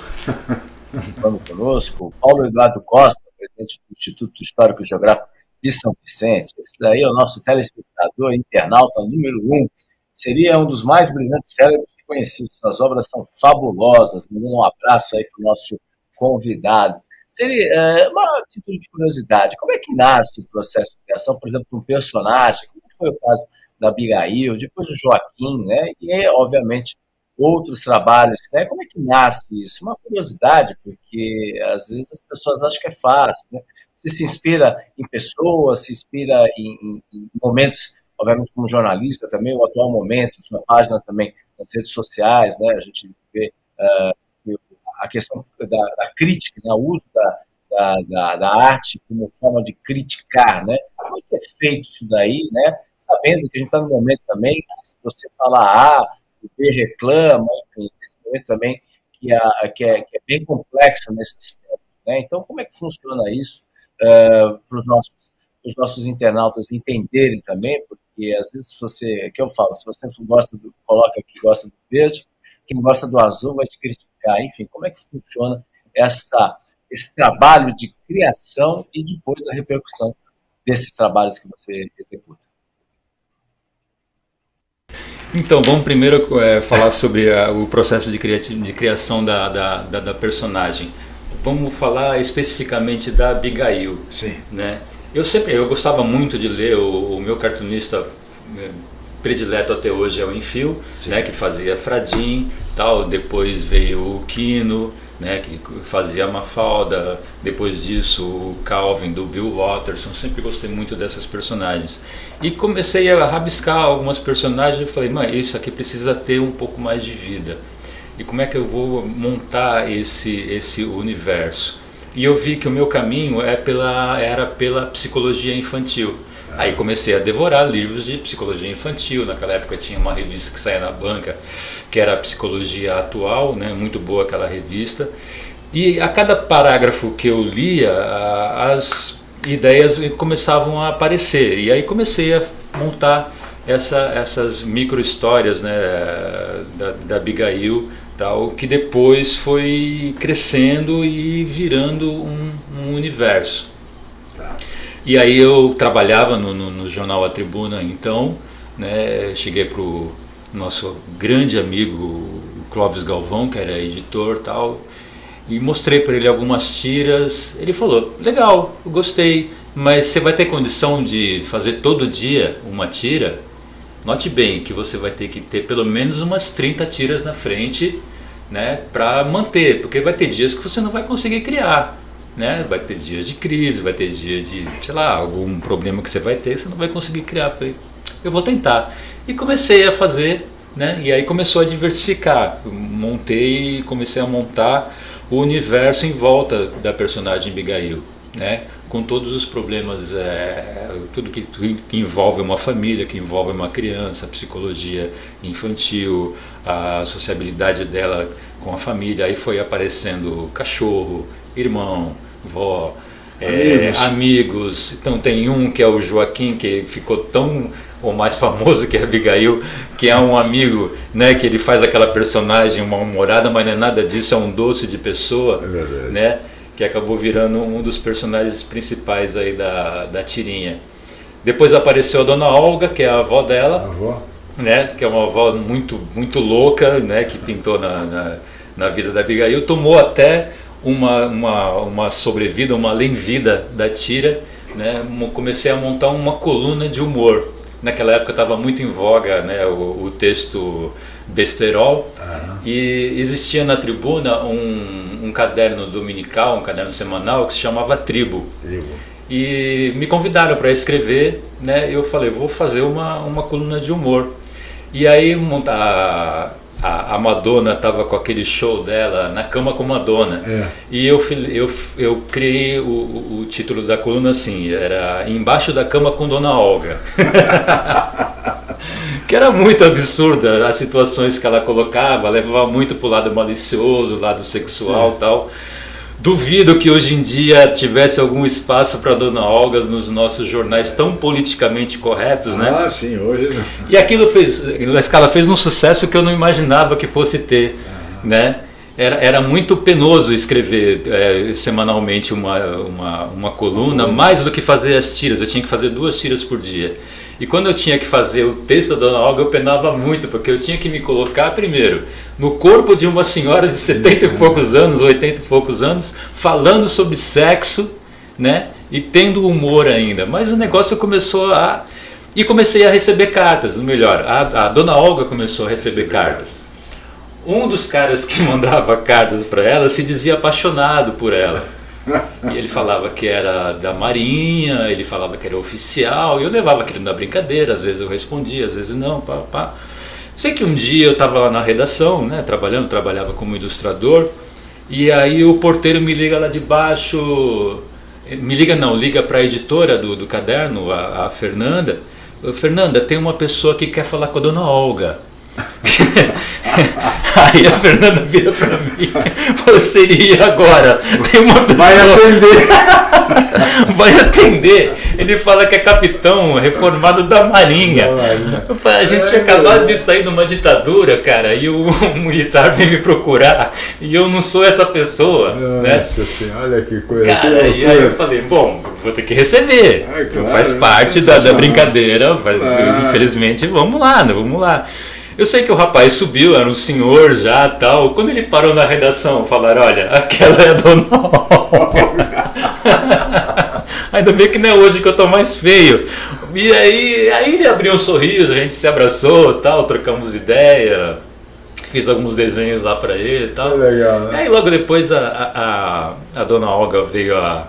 Speaker 6: Vamos conosco, Paulo Eduardo Costa, presidente do Instituto Histórico e Geográfico de São Vicente. Esse daí é o nosso telespectador internauta número 1. Seria um dos mais brilhantes cérebros que conheci. Suas obras são fabulosas. Mandando um abraço aí para o nosso convidado. Seria uma título de curiosidade, como é que nasce o processo de criação, por exemplo, de um personagem, como foi o caso da Abigail, depois o Joaquim, né? E, obviamente, outros trabalhos, né? Como é que nasce isso? Uma curiosidade, porque às vezes as pessoas acham que é fácil, né? Você se inspira em pessoas, se inspira em momentos, obviamente como jornalista também, o atual momento, sua página também nas redes sociais, né? A gente vê a questão da crítica, né? O uso da arte como forma de criticar, né? Como é que é feito isso daí, né? Sabendo que a gente está no momento também que se você falar o B reclama, enfim, esse momento também que é bem complexo nesse aspecto, né? Então, como é que funciona isso para os nossos internautas entenderem também, porque às vezes que eu falo, se você coloca que gosta do verde, quem gosta do azul vai te criticar, enfim, como é que funciona esse trabalho de criação e depois a repercussão desses trabalhos que você executa?
Speaker 5: Então, vamos primeiro falar sobre o processo de criação da personagem. vamos falar especificamente da Abigail.
Speaker 4: Sim.
Speaker 5: Né? Eu gostava muito de ler, o meu cartunista predileto até hoje é o Enfio, né, que fazia Fradim, tal. Depois veio o Quino, né, que fazia a Mafalda. Depois disso o Calvin do Bill Watterson. Sempre gostei muito dessas personagens. E comecei a rabiscar algumas personagens e falei, mãe, isso aqui precisa ter um pouco mais de vida. E como é que eu vou montar esse universo? E eu vi que o meu caminho era pela psicologia infantil. Aí comecei a devorar livros de psicologia infantil. Naquela época tinha uma revista que saía na banca, que era a Psicologia Atual, né? Muito boa aquela revista. E a cada parágrafo que eu lia, as ideias começavam a aparecer. E aí comecei a montar essas micro-histórias, né? da Abigail, tal, que depois foi crescendo e virando um universo. E aí eu trabalhava no jornal A Tribuna, então, né, cheguei para o nosso grande amigo Clóvis Galvão, que era editor, tal, e mostrei para ele algumas tiras. Ele falou, legal, eu gostei, mas você vai ter condição de fazer todo dia uma tira? Note bem que você vai ter que ter pelo menos umas 30 tiras na frente, né, para manter, porque vai ter dias que você não vai conseguir criar. Né? Vai ter dias de crise, vai ter dias de, sei lá, algum problema que você vai ter, você não vai conseguir criar. Falei, eu vou tentar. E comecei a fazer, né? E aí começou a diversificar. Comecei a montar o universo em volta da personagem Abigail, né? Com todos os problemas, tudo que envolve uma família, que envolve uma criança, a psicologia infantil, a sociabilidade dela com a família. Aí foi aparecendo cachorro, irmão, vó, amigos. Então tem um que é o Joaquim, que ficou tão ou mais famoso que a Abigail, que é um amigo, né, que ele faz aquela personagem mal-humorada, mas não é nada disso, é um doce de pessoa, né, que acabou virando um dos personagens principais aí da tirinha. Depois apareceu a Dona Olga, que é a avó dela, né, que é uma avó muito, muito louca, né, que pintou na vida da Abigail, tomou até uma sobrevida, uma além-vida da tira, né? Comecei a montar uma coluna de humor. Naquela época estava muito em voga, né, o texto besterol, e existia na Tribuna um caderno dominical, um caderno semanal que se chamava Tribo. E me convidaram para escrever, né? Eu falei, vou fazer uma coluna de humor. E aí a Madonna estava com aquele show dela, Na Cama com Madonna. E eu criei o título da coluna assim, era Embaixo da Cama com Dona Olga. Que era muito absurda as situações que ela colocava, levava muito para o lado malicioso, lado sexual e tal. Duvido que hoje em dia tivesse algum espaço para Dona Olga nos nossos jornais tão politicamente corretos, né?
Speaker 4: Ah, sim, hoje não.
Speaker 5: E aquilo a escala fez um sucesso que eu não imaginava que fosse ter, né? Era muito penoso escrever semanalmente uma coluna, mais do que fazer as tiras. Eu tinha que fazer 2 tiras por dia. E quando eu tinha que fazer o texto da Dona Olga, eu penava muito, porque eu tinha que me colocar primeiro no corpo de uma senhora de 70 e poucos anos, 80 e poucos anos, falando sobre sexo, né? E tendo humor ainda. Mas o negócio começou E comecei a receber cartas, melhor, a Dona Olga começou a receber cartas. Um dos caras que mandava cartas para ela se dizia apaixonado por ela. E ele falava que era da Marinha, ele falava que era oficial, e eu levava aquilo na brincadeira, às vezes eu respondia, às vezes não, Sei que um dia eu estava lá na redação, né, trabalhava como ilustrador, e aí o porteiro me liga lá de baixo, liga para a editora do caderno, a Fernanda. Fernanda, tem uma pessoa que quer falar com a Dona Olga. Aí a Fernanda vira pra mim e falou, seria agora, tem uma pessoa... Vai atender. Ele fala que é capitão reformado da Marinha. Eu falei, a gente tinha acabado de sair de uma ditadura, cara, e o militar vem me procurar e eu não sou essa pessoa.
Speaker 4: Nossa senhora, olha que coisa.
Speaker 5: Cara, e aí eu falei, bom, vou ter que receber. Claro, faz parte da brincadeira, infelizmente, vamos lá. Eu sei que o rapaz subiu, era um senhor já, tal. Quando ele parou na redação, falaram, olha, aquela é a Dona Olga. Ainda bem que não é hoje que eu tô mais feio. E aí ele abriu um sorriso, a gente se abraçou, tal, trocamos ideia, fiz alguns desenhos lá para ele e tal.
Speaker 4: É legal, né?
Speaker 5: E aí logo depois a Dona Olga veio a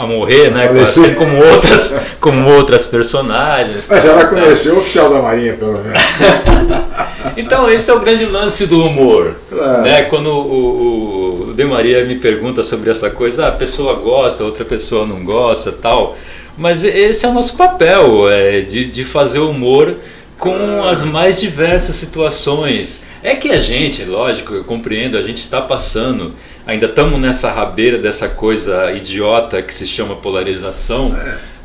Speaker 5: morrer, né? Assim como outras personagens.
Speaker 4: Mas ela conheceu o oficial da Marinha, pelo menos.
Speaker 5: Então esse é o grande lance do humor.
Speaker 4: Claro.
Speaker 5: Né? Quando o De Maria me pergunta sobre essa coisa, a pessoa gosta, outra pessoa não gosta, tal. Mas esse é o nosso papel, de fazer humor com as mais diversas situações. É que a gente, lógico, eu compreendo, a gente está passando, ainda estamos nessa rabeira dessa coisa idiota que se chama polarização,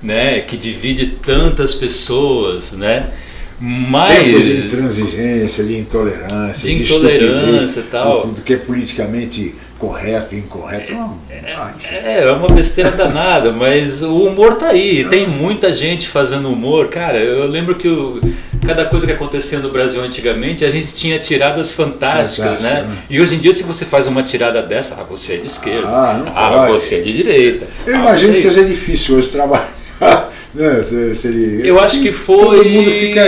Speaker 5: né, que divide tantas pessoas, né? Mas
Speaker 4: tempos de intransigência, de intolerância,
Speaker 5: de intolerância e tal,
Speaker 4: do que é politicamente correto e incorreto.
Speaker 5: É uma besteira danada, mas o humor tá aí, tem muita gente fazendo humor. Cara, eu lembro que cada coisa que acontecia no Brasil antigamente, a gente tinha tiradas fantásticas, né? E hoje em dia, se você faz uma tirada dessa, você é de esquerda, você é de direita.
Speaker 4: Eu imagino que seja difícil hoje trabalhar.
Speaker 5: Eu acho que foi.
Speaker 4: Todo mundo fica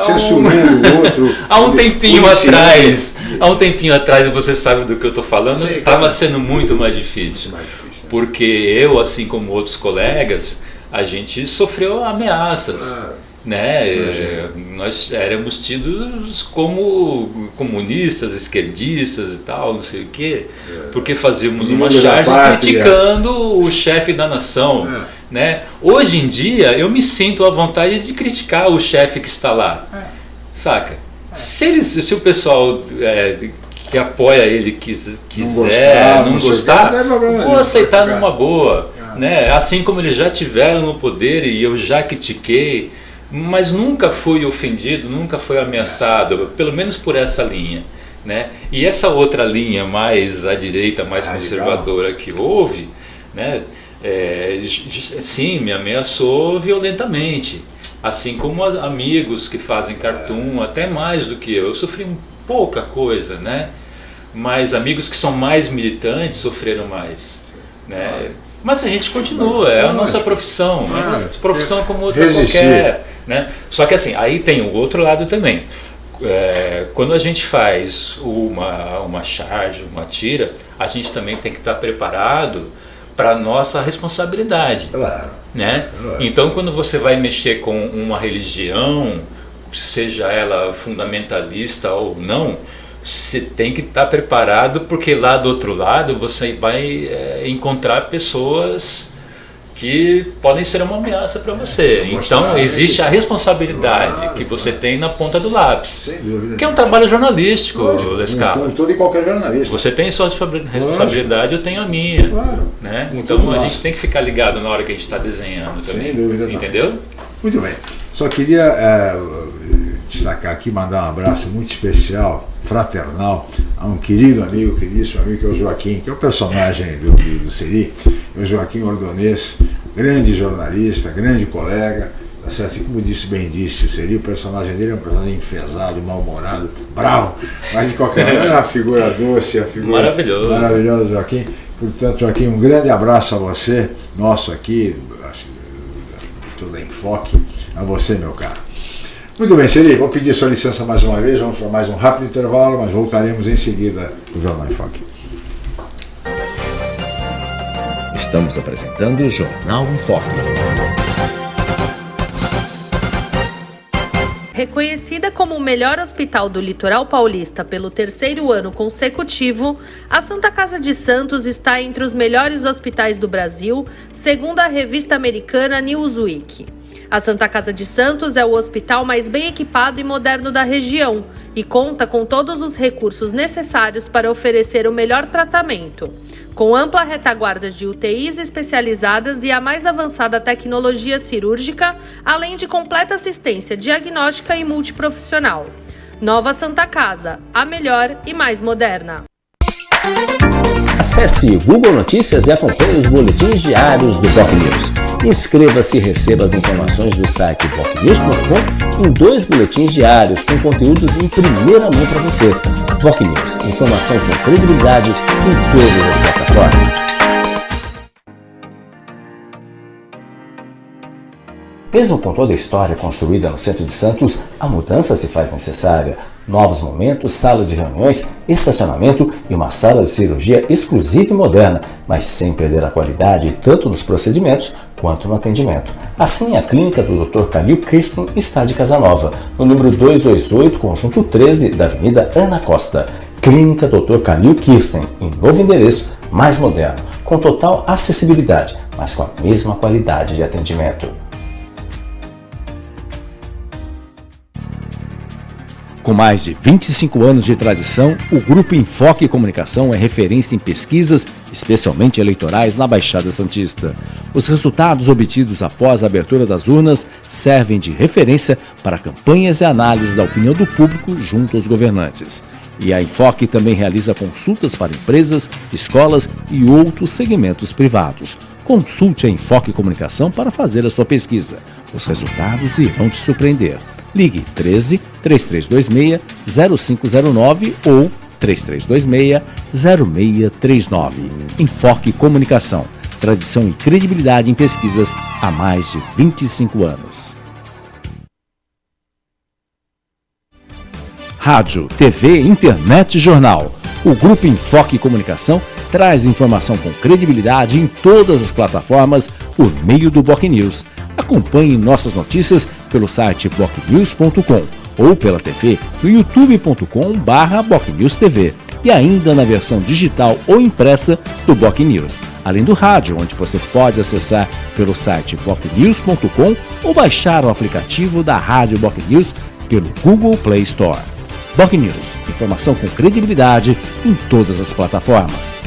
Speaker 4: censurando o outro.
Speaker 5: Há um tempinho atrás, você sabe do que eu estou falando, estava sendo muito mais difícil. Porque eu, assim como outros colegas, a gente sofreu ameaças. Né? Nós éramos tidos como comunistas, esquerdistas e tal, não sei o quê, porque fazíamos uma charge criticando o chefe da nação. Né? Hoje em dia eu me sinto à vontade de criticar o chefe que está lá, saca? Se o pessoal que apoia ele quiser não gostar, vou aceitar numa boa, né? Assim como eles já tiveram no poder e eu já critiquei, mas nunca fui ofendido, nunca fui ameaçado, pelo menos por essa linha, né? E essa outra linha mais à direita, mais conservadora que houve, né? Sim, me ameaçou violentamente, assim como amigos que fazem cartoon, até mais do que eu sofri pouca coisa, né? Mas amigos que são mais militantes sofreram mais, né? Mas a gente continua, é a nossa profissão, né? Profissão como outra qualquer, né? Só que assim, aí tem o outro lado também. Quando a gente faz uma charge, uma tira, a gente também tem que estar preparado para nossa responsabilidade, né? Então, quando você vai mexer com uma religião, seja ela fundamentalista ou não, você tem que estar preparado, porque lá do outro lado você vai encontrar pessoas que podem ser uma ameaça para você. Então existe a responsabilidade que você tem na ponta do lápis. Sem dúvida. Que é um trabalho jornalístico, Lescala.
Speaker 4: Como todo e qualquer jornalista.
Speaker 5: Você tem sua responsabilidade, eu tenho a minha. Né? Então a gente tem que ficar ligado na hora que a gente está desenhando também.
Speaker 4: Sem dúvida.
Speaker 5: Entendeu?
Speaker 4: Muito bem. Só queria destacar aqui, mandar um abraço muito especial, fraternal, a um querido amigo, queridíssimo amigo, que é o Joaquim, que é o personagem do Seri, o Joaquim Ordonez, grande jornalista, grande colega, tá certo? E como bem disse o Seri, o personagem dele é um personagem enfesado, mal-humorado, bravo, mas de qualquer maneira é uma figura doce, a figura maravilhosa do Joaquim. Portanto, Joaquim, um grande abraço a você, nosso aqui, toda a Enfoque, a você, meu caro. Muito bem, Seri, vou pedir sua licença mais uma vez, vamos para mais um rápido intervalo, mas voltaremos em seguida com o Jornal Enfoque.
Speaker 3: Estamos apresentando o Jornal Enfoque.
Speaker 1: Reconhecida como o melhor hospital do litoral paulista pelo 3º ano consecutivo, a Santa Casa de Santos está entre os melhores hospitais do Brasil, segundo a revista americana Newsweek. A Santa Casa de Santos é o hospital mais bem equipado e moderno da região e conta com todos os recursos necessários para oferecer o melhor tratamento, com ampla retaguarda de UTIs especializadas e a mais avançada tecnologia cirúrgica, além de completa assistência diagnóstica e multiprofissional. Nova Santa Casa, a melhor e mais moderna.
Speaker 6: Acesse Google Notícias e acompanhe os boletins diários do BocNews. Inscreva-se e receba as informações do site bocnews.com em 2 boletins diários com conteúdos em primeira mão para você. BocNews, informação com credibilidade em todas as plataformas. Mesmo com toda a história construída no centro de Santos, a mudança se faz necessária. Novos momentos, salas de reuniões, estacionamento e uma sala de cirurgia exclusiva e moderna, mas sem perder a qualidade tanto nos procedimentos quanto no atendimento. Assim, a clínica do Dr. Calil Kirsten está de Casa Nova, no número 228, conjunto 13 da Avenida Ana Costa. Clínica Dr. Calil Kirsten, em novo endereço, mais moderno, com total acessibilidade, mas com a mesma qualidade de atendimento.
Speaker 2: Com mais de 25 anos de tradição, o Grupo Enfoque Comunicação é referência em pesquisas, especialmente eleitorais, na Baixada Santista. Os resultados obtidos após a abertura das urnas servem de referência para campanhas e análises da opinião do público junto aos governantes. E a Enfoque também realiza consultas para empresas, escolas e outros segmentos privados. Consulte a Enfoque Comunicação para fazer a sua pesquisa. Os resultados irão te surpreender. Ligue 13 3326 0509 ou 3326 0639. Enfoque Comunicação. Tradição e credibilidade em pesquisas há mais de 25 anos. Rádio, TV, internet e jornal. O Grupo Enfoque Comunicação traz informação com credibilidade em todas as plataformas por meio do BocNews. Acompanhe nossas notícias pelo site bocnews.com ou pela TV no youtube.com/BocNewsTV e ainda na versão digital ou impressa do BocNews, além do rádio, onde você pode acessar pelo site bocnews.com ou baixar o aplicativo da Rádio BocNews pelo Google Play Store. BocNews, informação com credibilidade em todas as plataformas.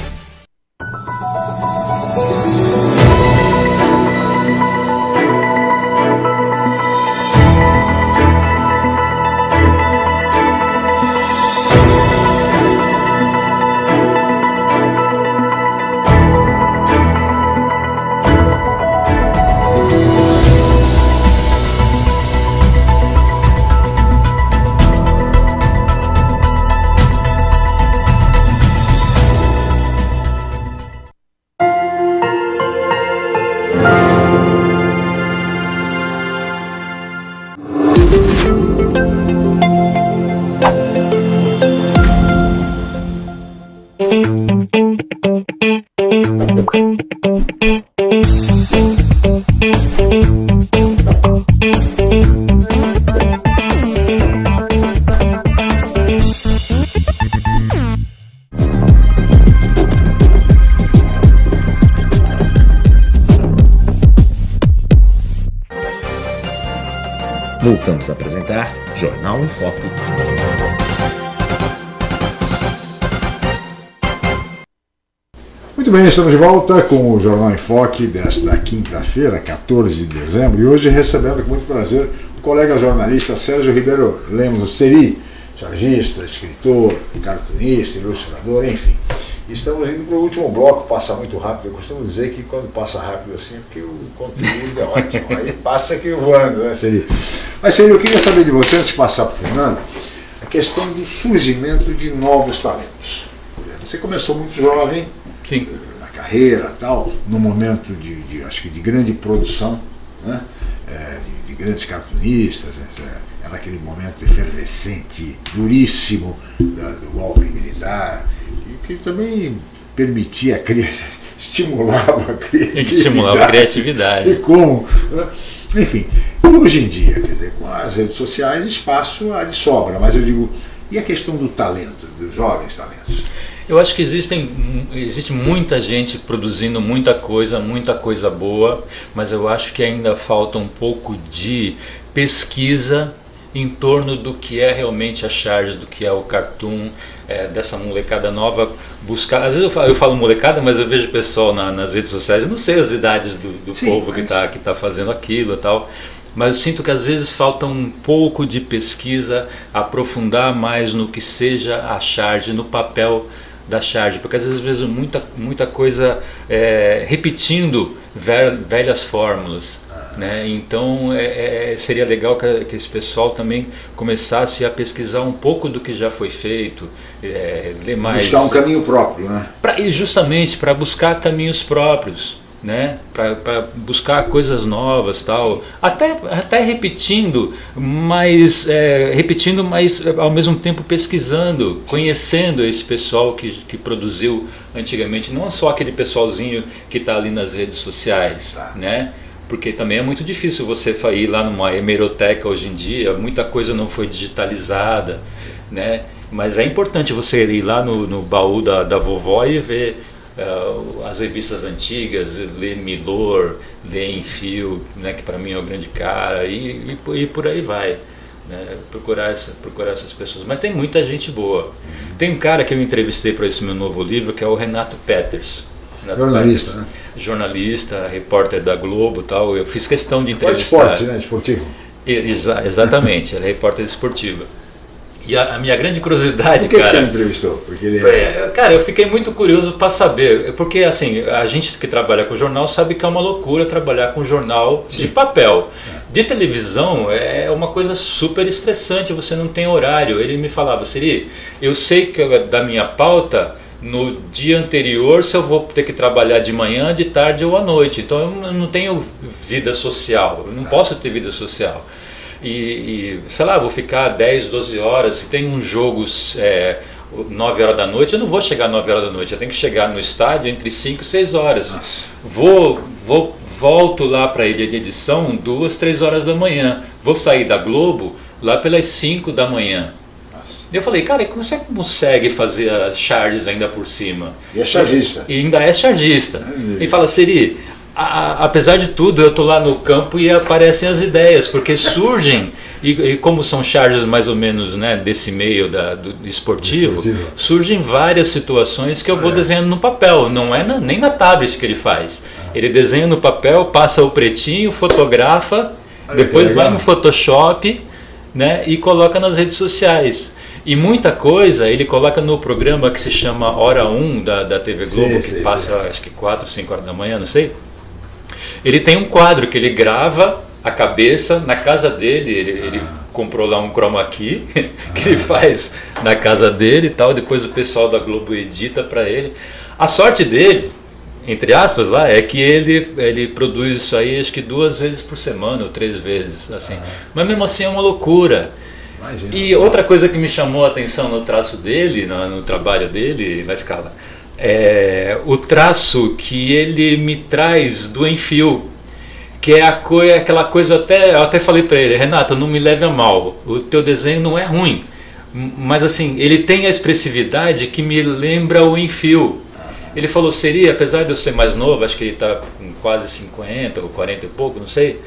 Speaker 3: Voltamos a apresentar Jornal em Foco.
Speaker 4: Muito bem, estamos de volta com o Jornal em Foque desta quinta-feira, 14 de dezembro, e hoje recebendo com muito prazer o colega jornalista Sérgio Ribeiro Lemos, o Seri, chargista, escritor, cartunista, ilustrador, enfim. Estamos indo para o último bloco, passa muito rápido. Eu costumo dizer que quando passa rápido assim, porque o conteúdo é ótimo, aí passa aqui voando, né, Seri? Mas, Seri, eu queria saber de você, antes de passar para o Fernando, a questão do surgimento de novos talentos. Você começou muito jovem,
Speaker 5: sim,
Speaker 4: na carreira, tal, num momento acho que de grande produção, né? De grandes cartunistas, era aquele momento efervescente, duríssimo do golpe militar, que também permitia, estimulava a criatividade. E como? Enfim, hoje em dia, quer dizer, com as redes sociais, espaço há de sobra, mas eu digo, e a questão do talento, dos jovens talentos?
Speaker 5: Eu acho que existe muita gente produzindo muita coisa boa, mas eu acho que ainda falta um pouco de pesquisa em torno do que é realmente a charge, do que é o cartoon, dessa molecada nova buscar. Às vezes eu falo molecada, mas eu vejo pessoal nas redes sociais, eu não sei as idades do Sim, povo que tá fazendo aquilo e tal, mas eu sinto que às vezes falta um pouco de pesquisa, aprofundar mais no que seja a charge, no papel da charge, porque às vezes eu vejo muita coisa repetindo velhas fórmulas. Né? Então seria legal que esse pessoal também começasse a pesquisar um pouco do que já foi feito, ler mais.
Speaker 4: Buscar um caminho próprio, né?
Speaker 5: Justamente para buscar caminhos próprios, né? Para buscar coisas novas, tal. Até repetindo, mas ao mesmo tempo pesquisando, conhecendo esse pessoal que produziu antigamente, não só aquele pessoalzinho que está ali nas redes sociais, né? Porque também é muito difícil você ir lá numa hemeroteca hoje em dia, muita coisa não foi digitalizada, né? Mas é importante você ir lá no baú da vovó e ver as revistas antigas, ler Milor, ler Enfio, né, que para mim é o grande cara, e por aí vai, né? Procurar essas pessoas. Mas tem muita gente boa. Tem um cara que eu entrevistei para esse meu novo livro, que é o Renato Peters.
Speaker 4: Jornalista, né?
Speaker 5: Jornalista, repórter da Globo e tal. Eu fiz questão de entrevistar.
Speaker 4: Esporte, né? Esportivo.
Speaker 5: Exatamente, ele é repórter esportivo. E a minha grande curiosidade,
Speaker 4: Por que você me entrevistou? Porque ele
Speaker 5: Cara, eu fiquei muito curioso para saber, porque assim, a gente que trabalha com jornal sabe que é uma loucura trabalhar com jornal de papel. De televisão é uma coisa super estressante, você não tem horário. Ele me falava, Siri, eu sei que da minha pauta, no dia anterior, se eu vou ter que trabalhar de manhã, de tarde ou à noite. Então eu não tenho vida social, eu não posso ter vida social. E sei lá, vou ficar 10, 12 horas, se tem uns jogos 9 horas da noite, eu não vou chegar 9 horas da noite, eu tenho que chegar no estádio entre 5 e 6 horas. Volto lá para a ilha de edição 2, 3 horas da manhã. Vou sair da Globo lá pelas 5 da manhã. Eu falei, cara, como você consegue fazer as charges ainda por cima?
Speaker 4: E é chargista.
Speaker 5: E ainda é chargista. E fala, Siri, apesar de tudo, eu estou lá no campo e aparecem as ideias, porque surgem, e como são charges mais ou menos, né, desse meio do esportivo, surgem várias situações que eu vou desenhando no papel, não é nem na tablet que ele faz. Ele desenha no papel, passa o pretinho, fotografa, depois vai no Photoshop, né, e coloca nas redes sociais. E muita coisa ele coloca no programa que se chama Hora 1 da TV Globo, que passa acho que 4, 5 horas da manhã, não sei. Ele tem um quadro que ele grava a cabeça na casa dele, ele comprou lá um chroma key que ele faz na casa dele e tal, depois o pessoal da Globo edita para ele. A sorte dele, entre aspas lá, é que ele produz isso aí acho que 2 vezes por semana ou 3 vezes, assim. Mas mesmo assim é uma loucura. Imagina. E outra coisa que me chamou a atenção no traço dele, no trabalho dele, na escala, é o traço que ele me traz do Enfio, que é aquela coisa, eu até falei para ele, Renato, não me leve a mal, o teu desenho não é ruim, mas assim, ele tem a expressividade que me lembra o Enfio. Ele falou, seria, apesar de eu ser mais novo, acho que ele está com quase 50 ou 40 e pouco, não sei,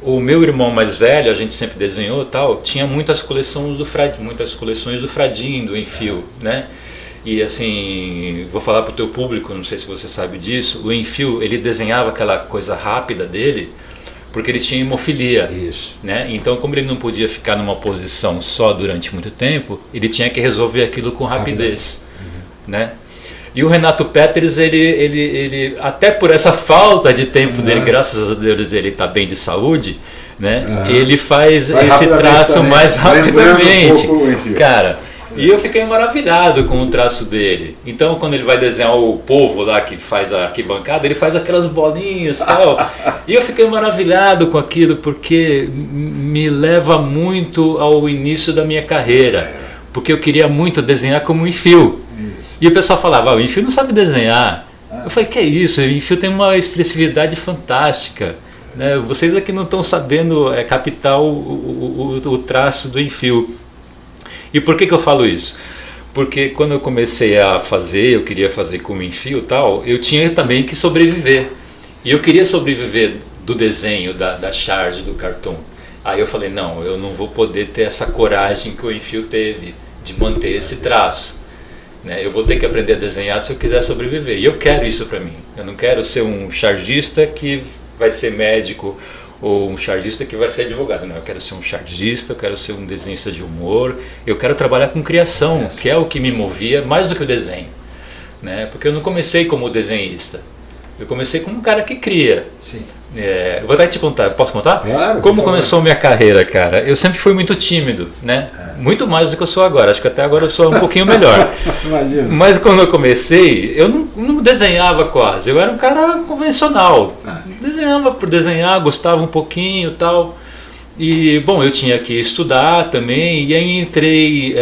Speaker 5: o meu irmão mais velho, a gente sempre desenhou tal, tinha muitas coleções do Fradinho, do Enfio, né? E assim, vou falar para o teu público, não sei se você sabe disso, o Enfio, ele desenhava aquela coisa rápida dele, porque ele tinha hemofilia. Isso. Né? Então, como ele não podia ficar numa posição só durante muito tempo, ele tinha que resolver aquilo com rapidez. Né? E o Renato Peters, ele até por essa falta de tempo dele, graças a Deus ele está bem de saúde, né? Ele faz esse traço também, mais rapidamente. Cara, e eu fiquei maravilhado com o traço dele. Então, quando ele vai desenhar o povo lá que faz a arquibancada, ele faz aquelas bolinhas e tal. E eu fiquei maravilhado com aquilo, porque me leva muito ao início da minha carreira. Porque eu queria muito desenhar como um Enfio. E o pessoal falava, o Enfio não sabe desenhar. Eu falei, que é isso? O Enfio tem uma expressividade fantástica. Né? Vocês aqui não estão sabendo captar o traço do Enfio. E por que eu falo isso? Porque quando eu comecei a fazer, eu queria fazer com o Enfio e tal, eu tinha também que sobreviver. E eu queria sobreviver do desenho, da charge, do cartoon. Aí eu falei, não, eu não vou poder ter essa coragem que o Enfio teve de manter esse traço. Né? Eu vou ter que aprender a desenhar se eu quiser sobreviver. E eu quero isso para mim. Eu não quero ser um chargista que vai ser médico ou um chargista que vai ser advogado. Não, eu quero ser um chargista, eu quero ser um desenhista de humor. Eu quero trabalhar com criação, que é o que me movia mais do que o desenho. né? Porque eu não comecei como desenhista, eu comecei como um cara que cria.
Speaker 4: Sim.
Speaker 5: Eu vou até te contar, posso contar?
Speaker 4: Claro.
Speaker 5: Como começou minha carreira, cara? Eu sempre fui muito tímido, né? Muito mais do que eu sou agora, acho que até agora eu sou um pouquinho melhor.
Speaker 4: Imagina.
Speaker 5: Mas quando eu comecei, eu não desenhava quase, eu era um cara convencional. Desenhava por desenhar, gostava um pouquinho e tal. E, bom, eu tinha que estudar também, e aí entrei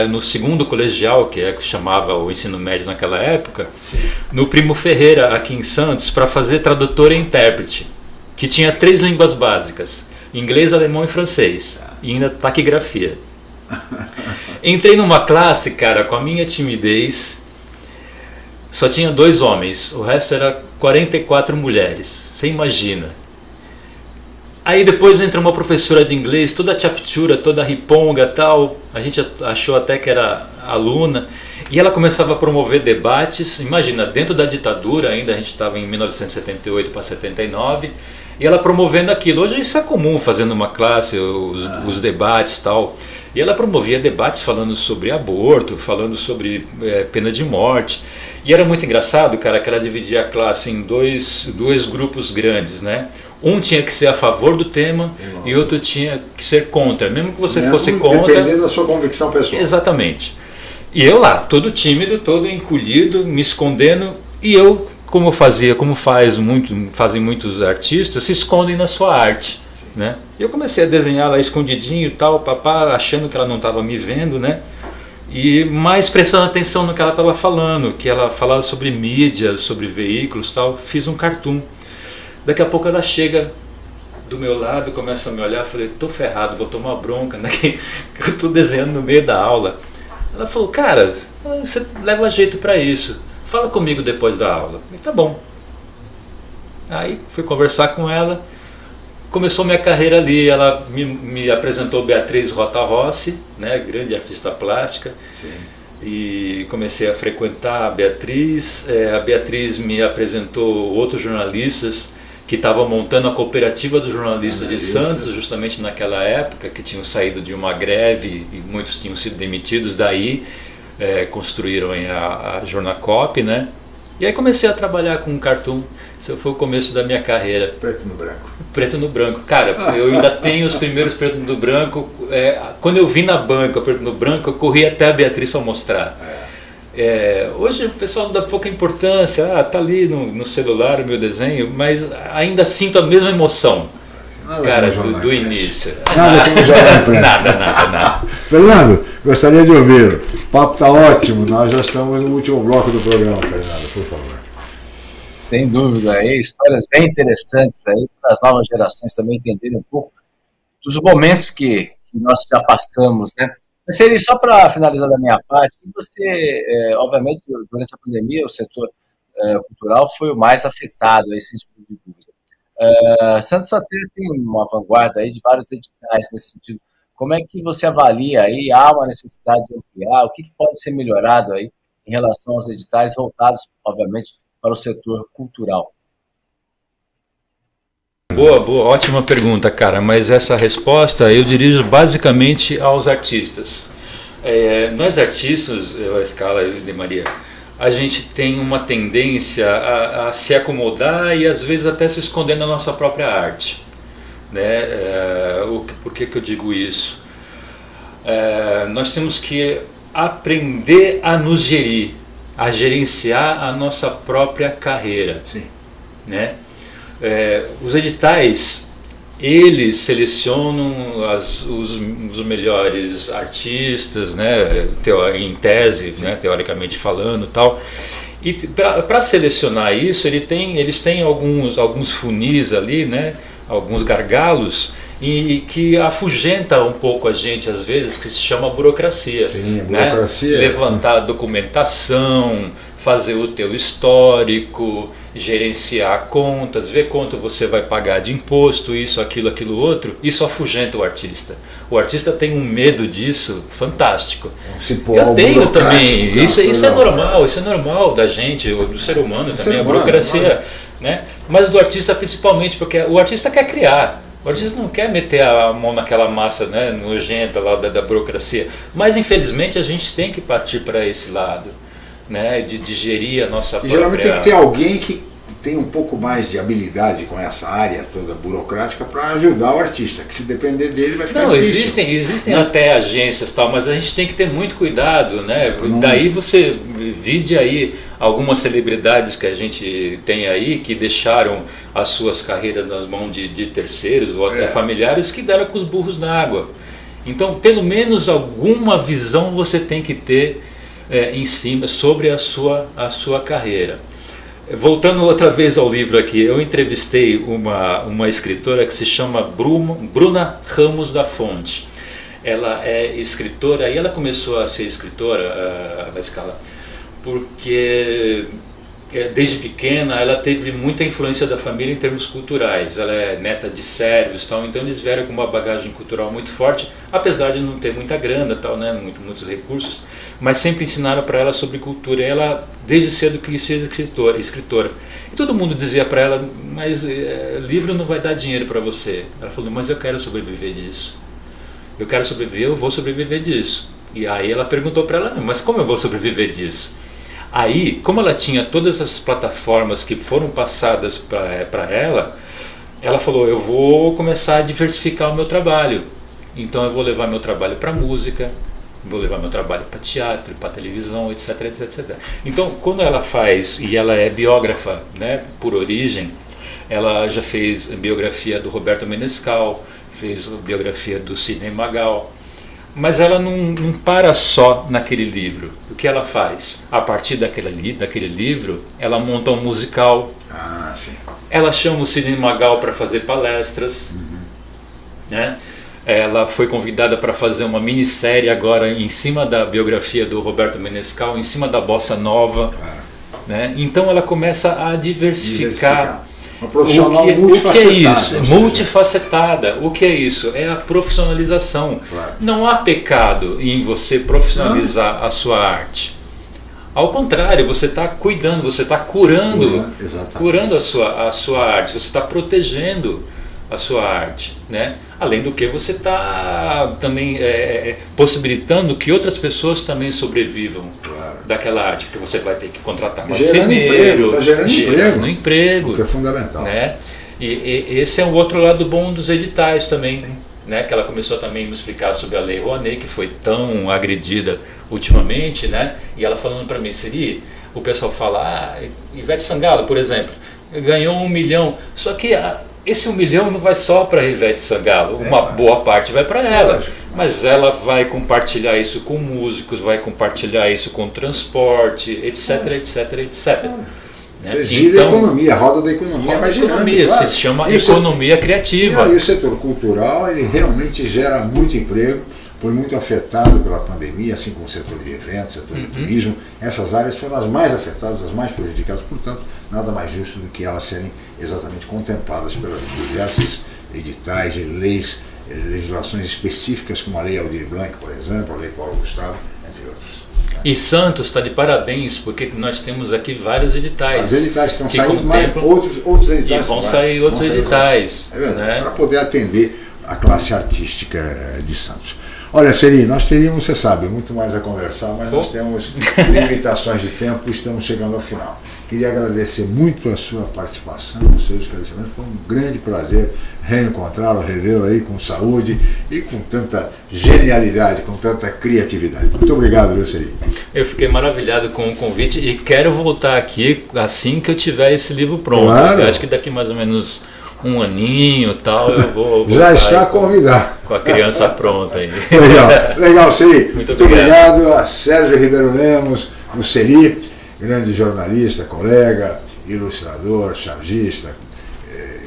Speaker 5: no segundo colegial, que chamava o ensino médio naquela época,
Speaker 4: Sim.
Speaker 5: no Primo Ferreira, aqui em Santos, para fazer tradutor e intérprete, que tinha 3 línguas básicas, inglês, alemão e francês, e ainda taquigrafia. Entrei numa classe, cara, com a minha timidez, só tinha 2 homens, o resto era 44 mulheres, você imagina. Aí depois entra uma professora de inglês, toda chapchura, toda riponga e tal, a gente achou até que era aluna, e ela começava a promover debates, imagina, dentro da ditadura ainda, a gente estava em 1978 para 79, e ela promovendo aquilo. Hoje isso é comum, fazendo uma classe, os debates e tal, e ela promovia debates falando sobre aborto, falando sobre pena de morte, e era muito engraçado, cara, que ela dividia a classe em dois grupos grandes, né? Um tinha que ser a favor do tema e outro tinha que ser contra, mesmo que você fosse contra.
Speaker 4: Dependendo da sua convicção pessoal.
Speaker 5: Exatamente. E eu lá, todo tímido, todo encolhido, me escondendo, e eu, como fazem muitos artistas, se escondem na sua arte, né? E eu comecei a desenhar lá escondidinho e tal, papá, achando que ela não estava me vendo, né? E mais prestando atenção no que ela estava falando, que ela falava sobre mídia, sobre veículos e tal. Fiz um cartoon. Daqui a pouco ela chega do meu lado, começa a me olhar, falei, tô ferrado, vou tomar bronca, né? Que eu tô desenhando no meio da aula. Ela falou, cara, você leva jeito para isso, fala comigo depois da aula. Eu, tá bom. Aí fui conversar com ela, começou minha carreira ali, ela me apresentou Beatriz Rota Rossi, né? Grande artista plástica.
Speaker 4: Sim.
Speaker 5: E comecei a frequentar a Beatriz me apresentou outros jornalistas que estavam montando a cooperativa dos jornalistas de Santos, justamente naquela época, que tinham saído de uma greve e muitos tinham sido demitidos, daí construíram a Jornacop, né? E aí comecei a trabalhar com cartoon, esse foi o começo da minha carreira.
Speaker 4: Preto no branco.
Speaker 5: Preto no branco, cara, eu ainda tenho os primeiros preto no branco, quando eu vi na banca preto no branco, eu corri até a Beatriz para mostrar. Hoje o pessoal dá pouca importância, tá ali no celular o meu desenho, mas ainda sinto a mesma emoção, cara, do início.
Speaker 4: Nada como jornal impresso.
Speaker 5: Nada.
Speaker 4: Fernando, gostaria de ouvi-lo. O papo está ótimo, nós já estamos no último bloco do programa, Fernando, por favor.
Speaker 6: Sem dúvida, aí, histórias bem interessantes aí para as novas gerações também entenderem um pouco dos momentos que nós já passamos, né? Mas seria só para finalizar da minha parte, você, obviamente, durante a pandemia, o setor cultural foi o mais afetado, aí, sem dúvida. Santos até tem uma vanguarda aí de vários editais nesse sentido. Como é que você avalia aí? Há uma necessidade de ampliar? O que pode ser melhorado aí em relação aos editais voltados, obviamente, para o setor cultural?
Speaker 5: Boa, ótima pergunta, cara, mas essa resposta eu dirijo basicamente aos artistas. Nós artistas, a Escala de Maria, a gente tem uma tendência a se acomodar e às vezes até se esconder na nossa própria arte, né? Por que eu digo isso? Nós temos que aprender a nos gerir, a gerenciar a nossa própria carreira.
Speaker 4: Sim.
Speaker 5: Né? Os editais, eles selecionam os melhores artistas, né? Em tese, né? Teoricamente falando, tal. E para selecionar isso, eles têm alguns funis ali, né? Alguns gargalos, e que afugenta um pouco a gente às vezes, que se chama burocracia.
Speaker 4: Sim, a burocracia.
Speaker 5: Né? Levantar a documentação, fazer o teu histórico, gerenciar contas, ver quanto você vai pagar de imposto, isso, aquilo, outro. Isso afugenta o artista. O artista tem um medo disso fantástico. Eu tenho também. Isso é normal da gente, do ser humano também, a burocracia. Né? Mas do artista principalmente, porque o artista quer criar. O artista não quer meter a mão naquela massa, né, nojenta lá da burocracia. Mas infelizmente a gente tem que partir para esse lado. né, de digerir a nossa própria...
Speaker 4: Geralmente tem que ter alguém que tem um pouco mais de habilidade com essa área toda burocrática para ajudar o artista, que se depender dele vai ficar difícil.
Speaker 5: Existem até agências tal, mas a gente tem que ter muito cuidado, né? Daí você vide aí algumas celebridades que a gente tem aí que deixaram as suas carreiras nas mãos de terceiros ou até familiares que deram com os burros na água. Então, pelo menos alguma visão você tem que ter em cima sobre a sua carreira. Voltando outra vez ao livro aqui, eu entrevistei uma escritora que se chama Bruna Ramos da Fonte. Ela é escritora e ela começou a ser escritora, na escala, porque desde pequena ela teve muita influência da família em termos culturais. Ela é neta de sérvios, tal, então eles vieram com uma bagagem cultural muito forte, apesar de não ter muita grana, tal, né, muitos recursos, mas sempre ensinaram para ela sobre cultura. E ela desde cedo quis ser escritora. E todo mundo dizia para ela, mas livro não vai dar dinheiro para você. Ela falou, mas eu quero sobreviver disso. Eu quero sobreviver, eu vou sobreviver disso. E aí ela perguntou para ela, mas como eu vou sobreviver disso? Aí, como ela tinha todas as plataformas que foram passadas para ela, ela falou, eu vou começar a diversificar o meu trabalho. Então eu vou levar meu trabalho para música, vou levar meu trabalho para teatro, para televisão, etc, etc, etc. Então, quando ela faz, e ela é biógrafa, né, por origem, ela já fez biografia do Roberto Menescal, fez biografia do Sidney Magal, mas ela não para só naquele livro. O que ela faz? A partir daquele livro, ela monta um musical,
Speaker 4: sim.
Speaker 5: Ela chama o Sidney Magal para fazer palestras, né? Ela foi convidada para fazer uma minissérie agora em cima da biografia do Roberto Menescal, em cima da Bossa Nova. Né? Então ela começa a diversificar.
Speaker 4: Uma profissional
Speaker 5: multifacetada. O que é isso? Multifacetada. O que é isso? É a profissionalização.
Speaker 4: Claro.
Speaker 5: Não há pecado em você profissionalizar a sua arte. Ao contrário, você está cuidando, você está curando a sua arte, você está protegendo a sua arte, né? Além do que você está também possibilitando que outras pessoas também sobrevivam daquela arte, porque você vai ter que contratar marceneiro, gerando emprego,
Speaker 4: que é fundamental,
Speaker 5: né? E esse é o outro lado bom dos editais também, né? Que ela começou também a me explicar sobre a Lei Rouanet, que foi tão agredida ultimamente, né? E ela falando para mim, Seri, o pessoal fala, Ivete Sangalo, por exemplo, ganhou 1 milhão, só que esse 1 milhão não vai só para a Ivete Sangalo, uma boa parte vai para ela, mas ela vai compartilhar isso com músicos, vai compartilhar isso com transporte, etc, etc, etc.
Speaker 4: Você gira a economia, a roda da economia vai girando.
Speaker 5: Se chama economia criativa.
Speaker 4: E o setor cultural, ele realmente gera muito emprego, foi muito afetado pela pandemia, assim como o setor de eventos, o setor de turismo. Essas áreas foram as mais afetadas, as mais prejudicadas, portanto, nada mais justo do que elas serem exatamente contempladas pelas diversas editais e leis, legislações específicas, como a Lei Aldir Blanc, por exemplo, a Lei Paulo Gustavo, entre outras.
Speaker 5: E Santos está de parabéns, porque nós temos aqui vários editais.
Speaker 4: Os editais estão saindo, mais outros editais.
Speaker 5: E vão sair outros editais.
Speaker 4: É verdade, né? Para poder atender a classe artística de Santos. Olha, Seri, nós teríamos, você sabe, muito mais a conversar, mas nós temos limitações de tempo e estamos chegando ao final. Queria agradecer muito a sua participação, o seu esclarecimento. Foi um grande prazer reencontrá-lo, revê-lo aí com saúde e com tanta genialidade, com tanta criatividade. Muito obrigado, viu, Seri?
Speaker 5: Eu fiquei maravilhado com o convite e quero voltar aqui assim que eu tiver esse livro pronto.
Speaker 4: Claro.
Speaker 5: Eu acho que daqui mais ou menos 1 aninho e tal, eu vou
Speaker 4: já está convidado.
Speaker 5: Com a criança pronta aí.
Speaker 4: Legal, Seri.
Speaker 5: Muito obrigado.
Speaker 4: A Sérgio Ribeiro Lemos, o Seri, grande jornalista, colega, ilustrador, chargista,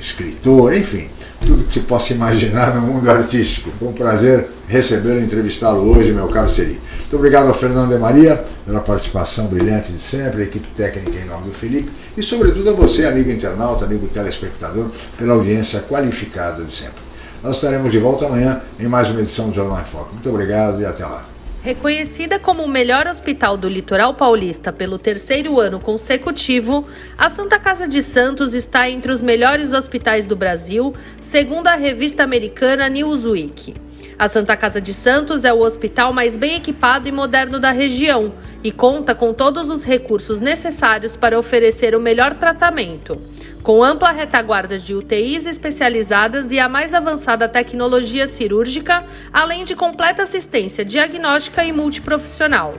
Speaker 4: escritor, enfim, tudo que se possa imaginar no mundo artístico. Foi um prazer recebê-lo e entrevistá-lo hoje, meu caro Seri. Muito obrigado ao Fernando de Maria pela participação brilhante de sempre, a equipe técnica em nome do Felipe e, sobretudo, a você, amigo internauta, amigo telespectador, pela audiência qualificada de sempre. Nós estaremos de volta amanhã em mais uma edição do Jornal em Foco. Muito obrigado e até lá.
Speaker 1: Reconhecida como o melhor hospital do litoral paulista pelo 3º ano consecutivo, a Santa Casa de Santos está entre os melhores hospitais do Brasil, segundo a revista americana Newsweek. A Santa Casa de Santos é o hospital mais bem equipado e moderno da região e conta com todos os recursos necessários para oferecer o melhor tratamento. Com ampla retaguarda de UTIs especializadas e a mais avançada tecnologia cirúrgica, além de completa assistência diagnóstica e multiprofissional.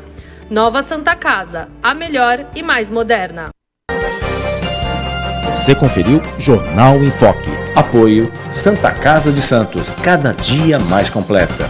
Speaker 1: Nova Santa Casa, a melhor e mais moderna.
Speaker 2: Você conferiu Jornal em Foque.
Speaker 3: Apoio Santa Casa de Santos, cada dia mais completa.